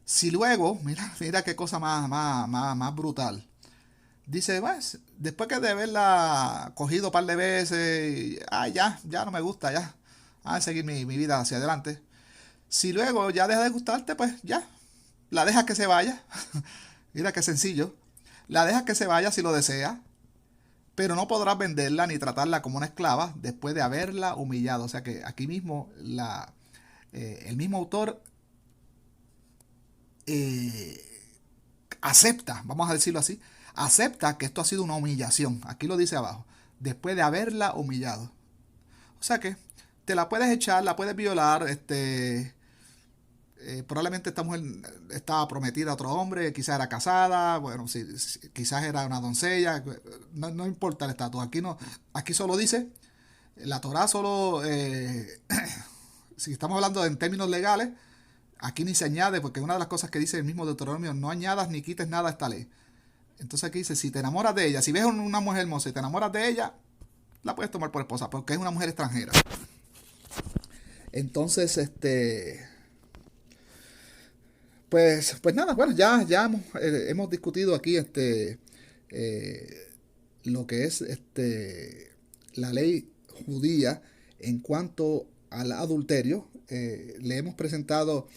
Si luego, mira qué cosa más brutal. Dice, pues, después que de haberla cogido un par de veces, ya no me gusta, ya. A seguir mi vida hacia adelante. Si luego ya deja de gustarte, pues ya, la dejas que se vaya. Mira qué sencillo. La dejas que se vaya si lo desea, pero no podrás venderla ni tratarla como una esclava después de haberla humillado. O sea que aquí mismo el mismo autor acepta, vamos a decirlo así, acepta que esto ha sido una humillación. Aquí lo dice abajo, después de haberla humillado. O sea que te la puedes echar, la puedes violar, probablemente esta mujer estaba prometida a otro hombre, quizás era casada, bueno, quizás era una doncella, no importa el estatus, aquí solo dice, la Torá solo, si estamos hablando en términos legales, aquí ni se añade, porque una de las cosas que dice el mismo Deuteronomio, no añadas ni quites nada a esta ley. Entonces aquí dice, si te enamoras de ella, si ves una mujer hermosa y te enamoras de ella, la puedes tomar por esposa, porque es una mujer extranjera. Entonces, pues nada, bueno, ya hemos discutido aquí lo que es la ley judía en cuanto al adulterio. Le hemos presentado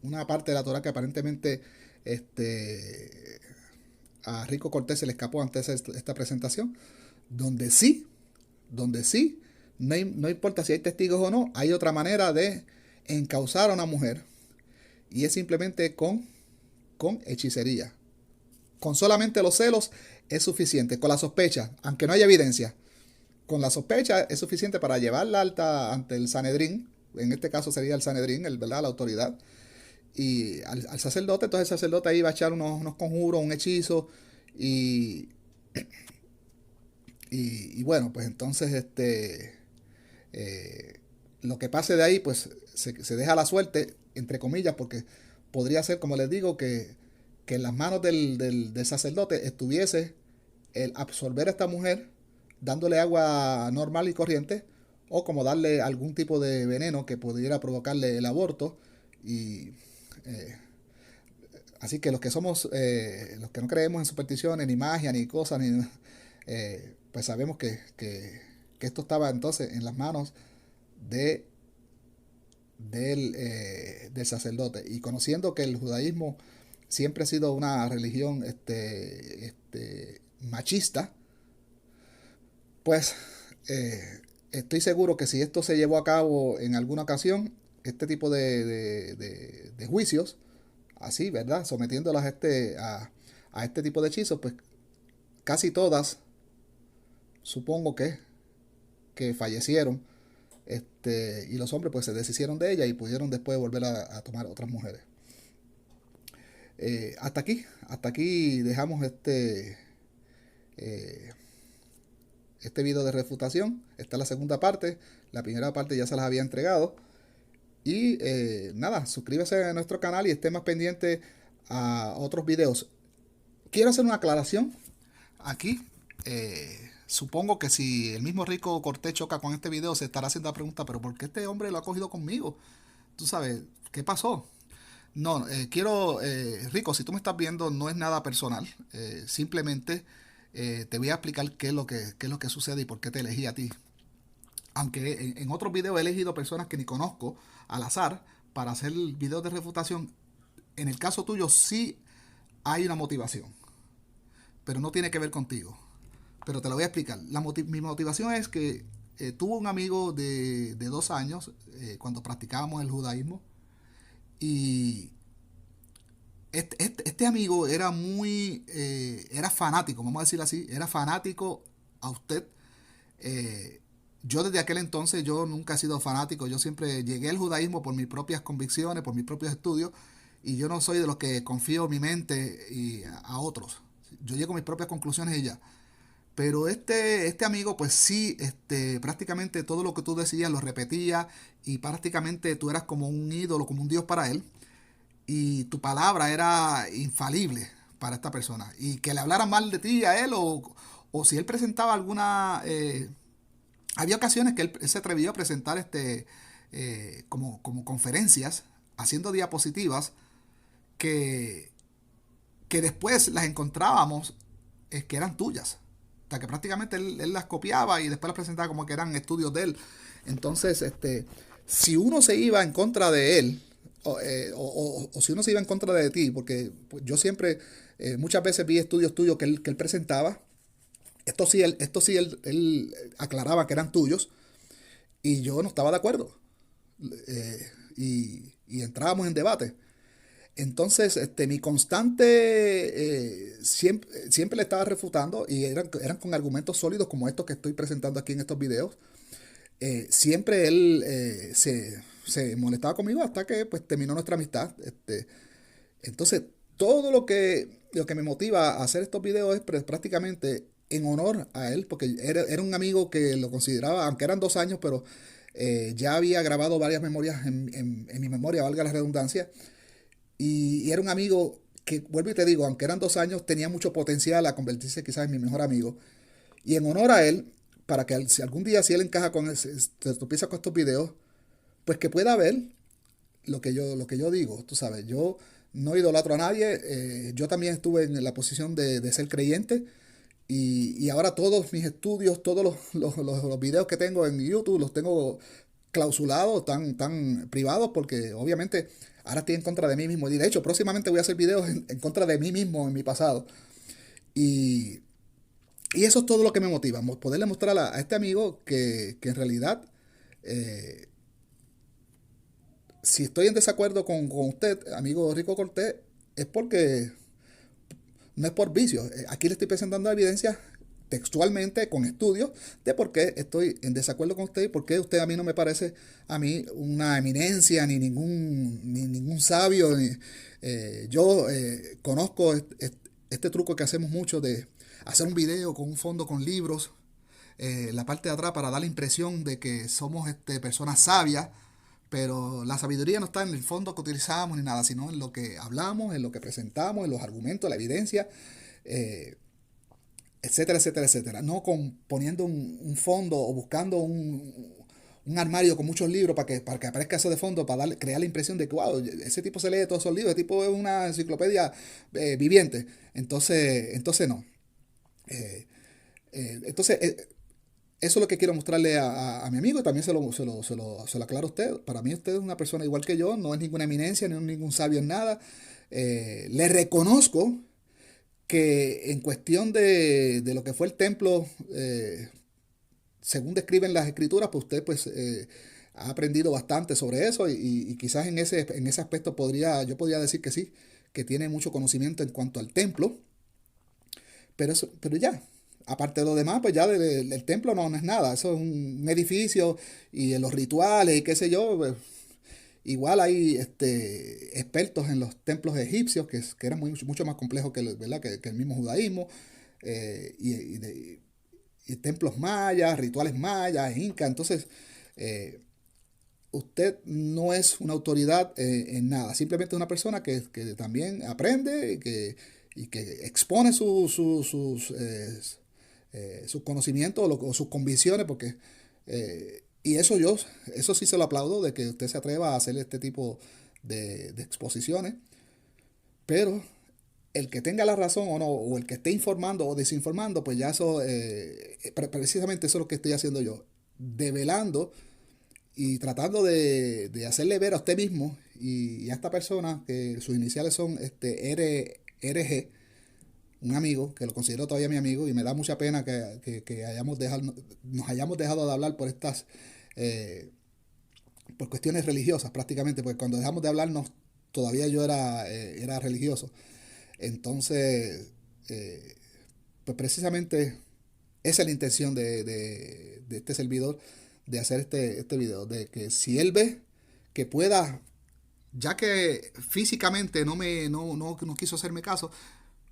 una parte de la Torá que aparentemente a Rico Cortés se le escapó antes esta presentación, donde sí, no importa si hay testigos o no, hay otra manera de encausar a una mujer, y es simplemente con hechicería. Con solamente los celos es suficiente, con la sospecha, aunque no haya evidencia, con la sospecha es suficiente para llevarla alta ante el Sanedrín. En este caso sería el Sanedrín, ¿verdad? La autoridad, y al sacerdote. Entonces el sacerdote ahí va a echar unos conjuros, un hechizo, y bueno, pues entonces lo que pase de ahí, pues se deja la suerte, entre comillas, porque podría ser, como les digo, que en las manos del sacerdote estuviese el absorber a esta mujer, dándole agua normal y corriente, o como darle algún tipo de veneno que pudiera provocarle el aborto. Y así que los que somos, los que no creemos en supersticiones, ni magia, ni cosas, ni, pues sabemos que esto estaba entonces en las manos de, del sacerdote. Y conociendo que el judaísmo siempre ha sido una religión machista, pues estoy seguro que si esto se llevó a cabo en alguna ocasión, este tipo de juicios, así, ¿verdad? Sometiéndolas a este tipo de hechizos, pues casi todas, supongo que fallecieron. Y los hombres pues se deshicieron de ella y pudieron después volver a tomar otras mujeres. Hasta aquí dejamos eh, este video de refutación. Esta es la segunda parte. La primera parte ya se las había entregado. Y nada, suscríbase a nuestro canal y esté más pendiente a otros videos. Quiero hacer una aclaración aquí. Supongo que si el mismo Rico Cortés choca con este video, se estará haciendo la pregunta, pero ¿por qué este hombre lo ha cogido conmigo? Tú sabes, ¿qué pasó? No, Rico, si tú me estás viendo, no es nada personal. Simplemente te voy a explicar qué es lo que sucede y por qué te elegí a ti. Aunque en otros videos he elegido personas que ni conozco al azar para hacer videos de refutación, en el caso tuyo sí hay una motivación, pero no tiene que ver contigo. Pero te lo voy a explicar. Mi motivación es que tuve un amigo de 2 años cuando practicábamos el judaísmo y este amigo era era fanático, vamos a decir así, era fanático a usted. Yo desde aquel entonces, yo nunca he sido fanático, yo siempre llegué al judaísmo por mis propias convicciones, por mis propios estudios, y yo no soy de los que confío mi mente a otros. Yo llego a mis propias conclusiones y ya. Pero este amigo, pues sí, prácticamente todo lo que tú decías lo repetía y prácticamente tú eras como un ídolo, como un dios para él y tu palabra era infalible para esta persona. Y que le hablaran mal de ti a él o si él presentaba alguna... había ocasiones que él se atrevió a presentar como conferencias, haciendo diapositivas que, que después las encontrábamos que eran tuyas. O sea, que prácticamente él las copiaba y después las presentaba como que eran estudios de él. Entonces, si uno se iba en contra de él, o si uno se iba en contra de ti, porque pues, yo siempre, muchas veces vi estudios tuyos que él presentaba, él aclaraba que eran tuyos, y yo no estaba de acuerdo. Y entrábamos en debate. Entonces, mi constante siempre le estaba refutando y eran con argumentos sólidos como estos que estoy presentando aquí en estos videos. Siempre él se molestaba conmigo hasta que pues terminó nuestra amistad. Entonces, todo lo que me motiva a hacer estos videos es prácticamente en honor a él, porque era un amigo que lo consideraba, aunque eran 2 años, pero ya había grabado varias memorias en mi memoria, valga la redundancia. Y era un amigo que, vuelvo y te digo, aunque eran 2 años, tenía mucho potencial a convertirse quizás en mi mejor amigo. Y en honor a él, para que si algún día si él encaja con se tropieza con estos videos, pues que pueda ver lo que yo digo. Tú sabes, yo no idolatro a nadie. Yo también estuve en la posición de ser creyente. Y ahora todos mis estudios, todos los videos que tengo en YouTube, los tengo clausulados, tan privados, porque obviamente ahora estoy en contra de mí mismo. Y de hecho, próximamente voy a hacer videos en contra de mí mismo en mi pasado. Y, y eso es todo lo que me motiva, poderle mostrar a este amigo que en realidad, eh, si estoy en desacuerdo con usted, amigo Rico Cortés, es porque no es por vicio. Aquí le estoy presentando evidencia textualmente con estudios de por qué estoy en desacuerdo con usted y por qué usted a mí no me parece a mí una eminencia ni ningún sabio. Yo conozco este truco que hacemos mucho de hacer un video con un fondo con libros, la parte de atrás para dar la impresión de que somos personas sabias, pero la sabiduría no está en el fondo que utilizamos ni nada, sino en lo que hablamos, en lo que presentamos, en los argumentos, la evidencia, eh, etcétera, etcétera, etcétera. No poniendo un fondo o buscando un armario con muchos libros para que aparezca eso de fondo, para crear la impresión de que, wow, ese tipo se lee todos esos libros, ese tipo es una enciclopedia viviente. Entonces no. Eh, entonces, eso es lo que quiero mostrarle a mi amigo y también se lo aclaro a usted. Para mí usted es una persona igual que yo, no es ninguna eminencia, ni es ningún sabio en nada. Le reconozco que en cuestión de lo que fue el templo, según describen las escrituras, pues usted pues ha aprendido bastante sobre eso y quizás en ese aspecto yo podría decir que sí, que tiene mucho conocimiento en cuanto al templo, pero ya, aparte de lo demás, pues ya el templo no es nada, eso es un edificio y en los rituales y qué sé yo, pues, igual hay expertos en los templos egipcios que eran mucho más complejos ¿verdad? Que el mismo judaísmo, y templos mayas, rituales mayas, incas. Entonces, eh, usted no es una autoridad en nada, simplemente una persona que también aprende y que expone sus conocimientos o sus convicciones, porque y eso sí se lo aplaudo, de que usted se atreva a hacer este tipo de exposiciones, pero el que tenga la razón o no, o el que esté informando o desinformando, pues ya eso, precisamente eso es lo que estoy haciendo yo, develando y tratando de hacerle ver a usted mismo y a esta persona que sus iniciales son RG, un amigo, que lo considero todavía mi amigo, y me da mucha pena que nos hayamos dejado de hablar eh, por cuestiones religiosas prácticamente, porque cuando dejamos de hablarnos todavía yo era religioso. Entonces, eh, pues precisamente esa es la intención de este servidor, de hacer este video, de que si él ve que pueda, ya que físicamente no quiso hacerme caso,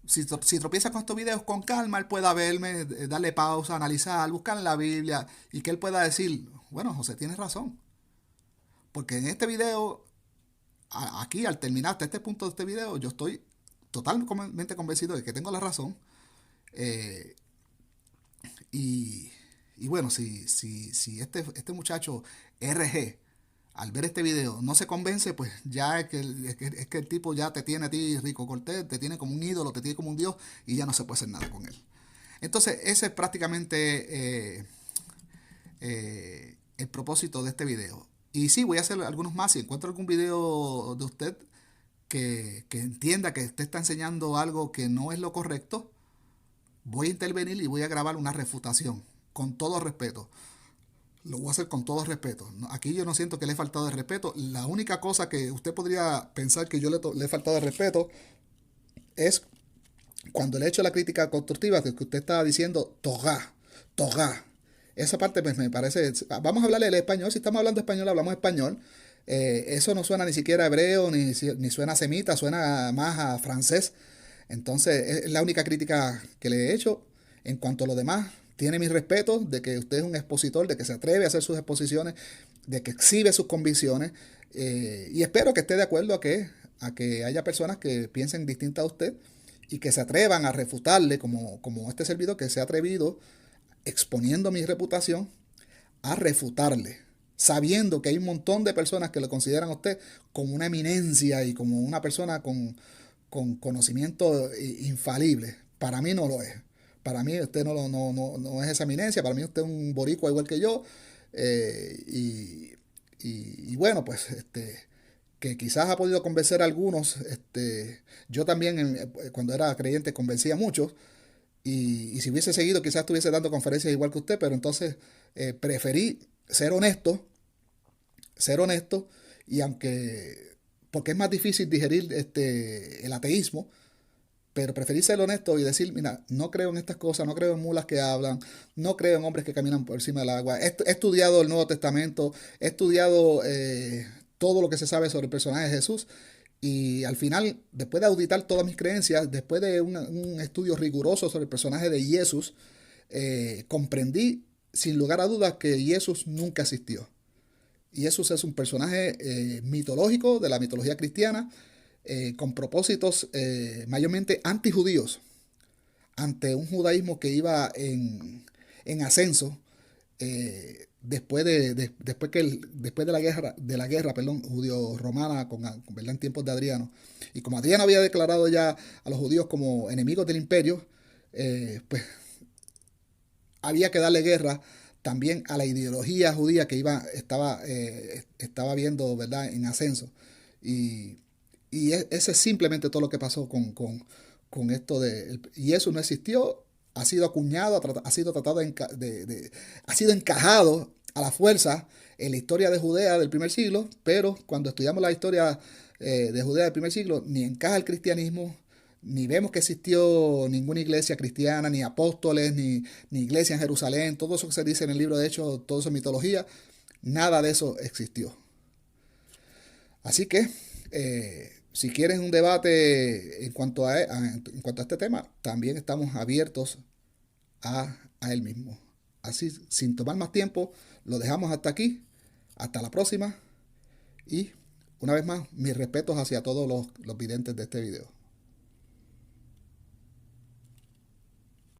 si tropieza con estos videos con calma, él pueda verme, darle pausa, analizar, buscar en la Biblia y que él pueda decir, bueno, José, tienes razón. Porque en este video, aquí al terminar hasta este punto de este video, yo estoy totalmente convencido de que tengo la razón. Eh, y, y bueno, si este muchacho RG, al ver este video, no se convence, pues ya es que el tipo ya te tiene a ti, Rico Cortés, te tiene como un ídolo, te tiene como un dios y ya no se puede hacer nada con él. Entonces, ese es prácticamente el propósito de este video. Y sí, voy a hacer algunos más. Si encuentro algún video de usted que entienda que usted está enseñando algo que no es lo correcto, voy a intervenir y voy a grabar una refutación, con todo respeto. Lo voy a hacer con todo respeto. Aquí yo no siento que le he faltado de respeto. La única cosa que usted podría pensar que yo le he faltado de respeto es cuando le he hecho la crítica constructiva, que usted estaba diciendo toga. Esa parte pues, me parece. Vamos a hablarle el español. Si estamos hablando español, hablamos español. Eso no suena ni siquiera hebreo, ni suena semita, suena más a francés. Entonces, es la única crítica que le he hecho. En cuanto a lo demás, tiene mi respeto de que usted es un expositor, de que se atreve a hacer sus exposiciones, de que exhibe sus convicciones. Y espero que esté de acuerdo a que haya personas que piensen distinta a usted y que se atrevan a refutarle, como este servidor que se ha atrevido, exponiendo mi reputación, a refutarle, sabiendo que hay un montón de personas que lo consideran a usted como una eminencia y como una persona con conocimiento infalible. Para mí no lo es. Para mí usted no es esa eminencia, para mí usted es un boricua igual que yo. Y bueno, pues que quizás ha podido convencer a algunos. Yo también cuando era creyente convencía a muchos. Y si hubiese seguido, quizás estuviese dando conferencias igual que usted, pero entonces preferí ser honesto, y porque es más difícil digerir el ateísmo, pero preferí ser honesto y decir, mira, no creo en estas cosas, no creo en mulas que hablan, no creo en hombres que caminan por encima del agua. He estudiado el Nuevo Testamento, he estudiado todo lo que se sabe sobre el personaje de Jesús, y al final, después de auditar todas mis creencias, después de un estudio riguroso sobre el personaje de Jesús, comprendí sin lugar a dudas que Jesús nunca existió. Jesús es un personaje mitológico de la mitología cristiana, con propósitos mayormente antijudíos, ante un judaísmo que iba en ascenso, después de la guerra, perdón, judío-romana ¿verdad? En tiempos de Adriano, y como Adriano había declarado ya a los judíos como enemigos del imperio, pues había que darle guerra también a la ideología judía que estaba viendo, ¿verdad?, en ascenso. Y, ese es simplemente todo lo que pasó con esto y eso no existió, ha sido acuñado, ha sido tratado ha sido encajado a la fuerza en la historia de Judea del primer siglo, pero cuando estudiamos la historia de Judea del primer siglo, ni encaja el cristianismo, ni vemos que existió ninguna iglesia cristiana, ni apóstoles, ni iglesia en Jerusalén, todo eso que se dice en el libro de Hechos, todo eso es mitología, nada de eso existió. Así que, si quieres un debate en cuanto a este tema, también estamos abiertos a él mismo. Así, sin tomar más tiempo, lo dejamos hasta aquí. Hasta la próxima. Y, una vez más, mis respetos hacia todos los videntes de este video.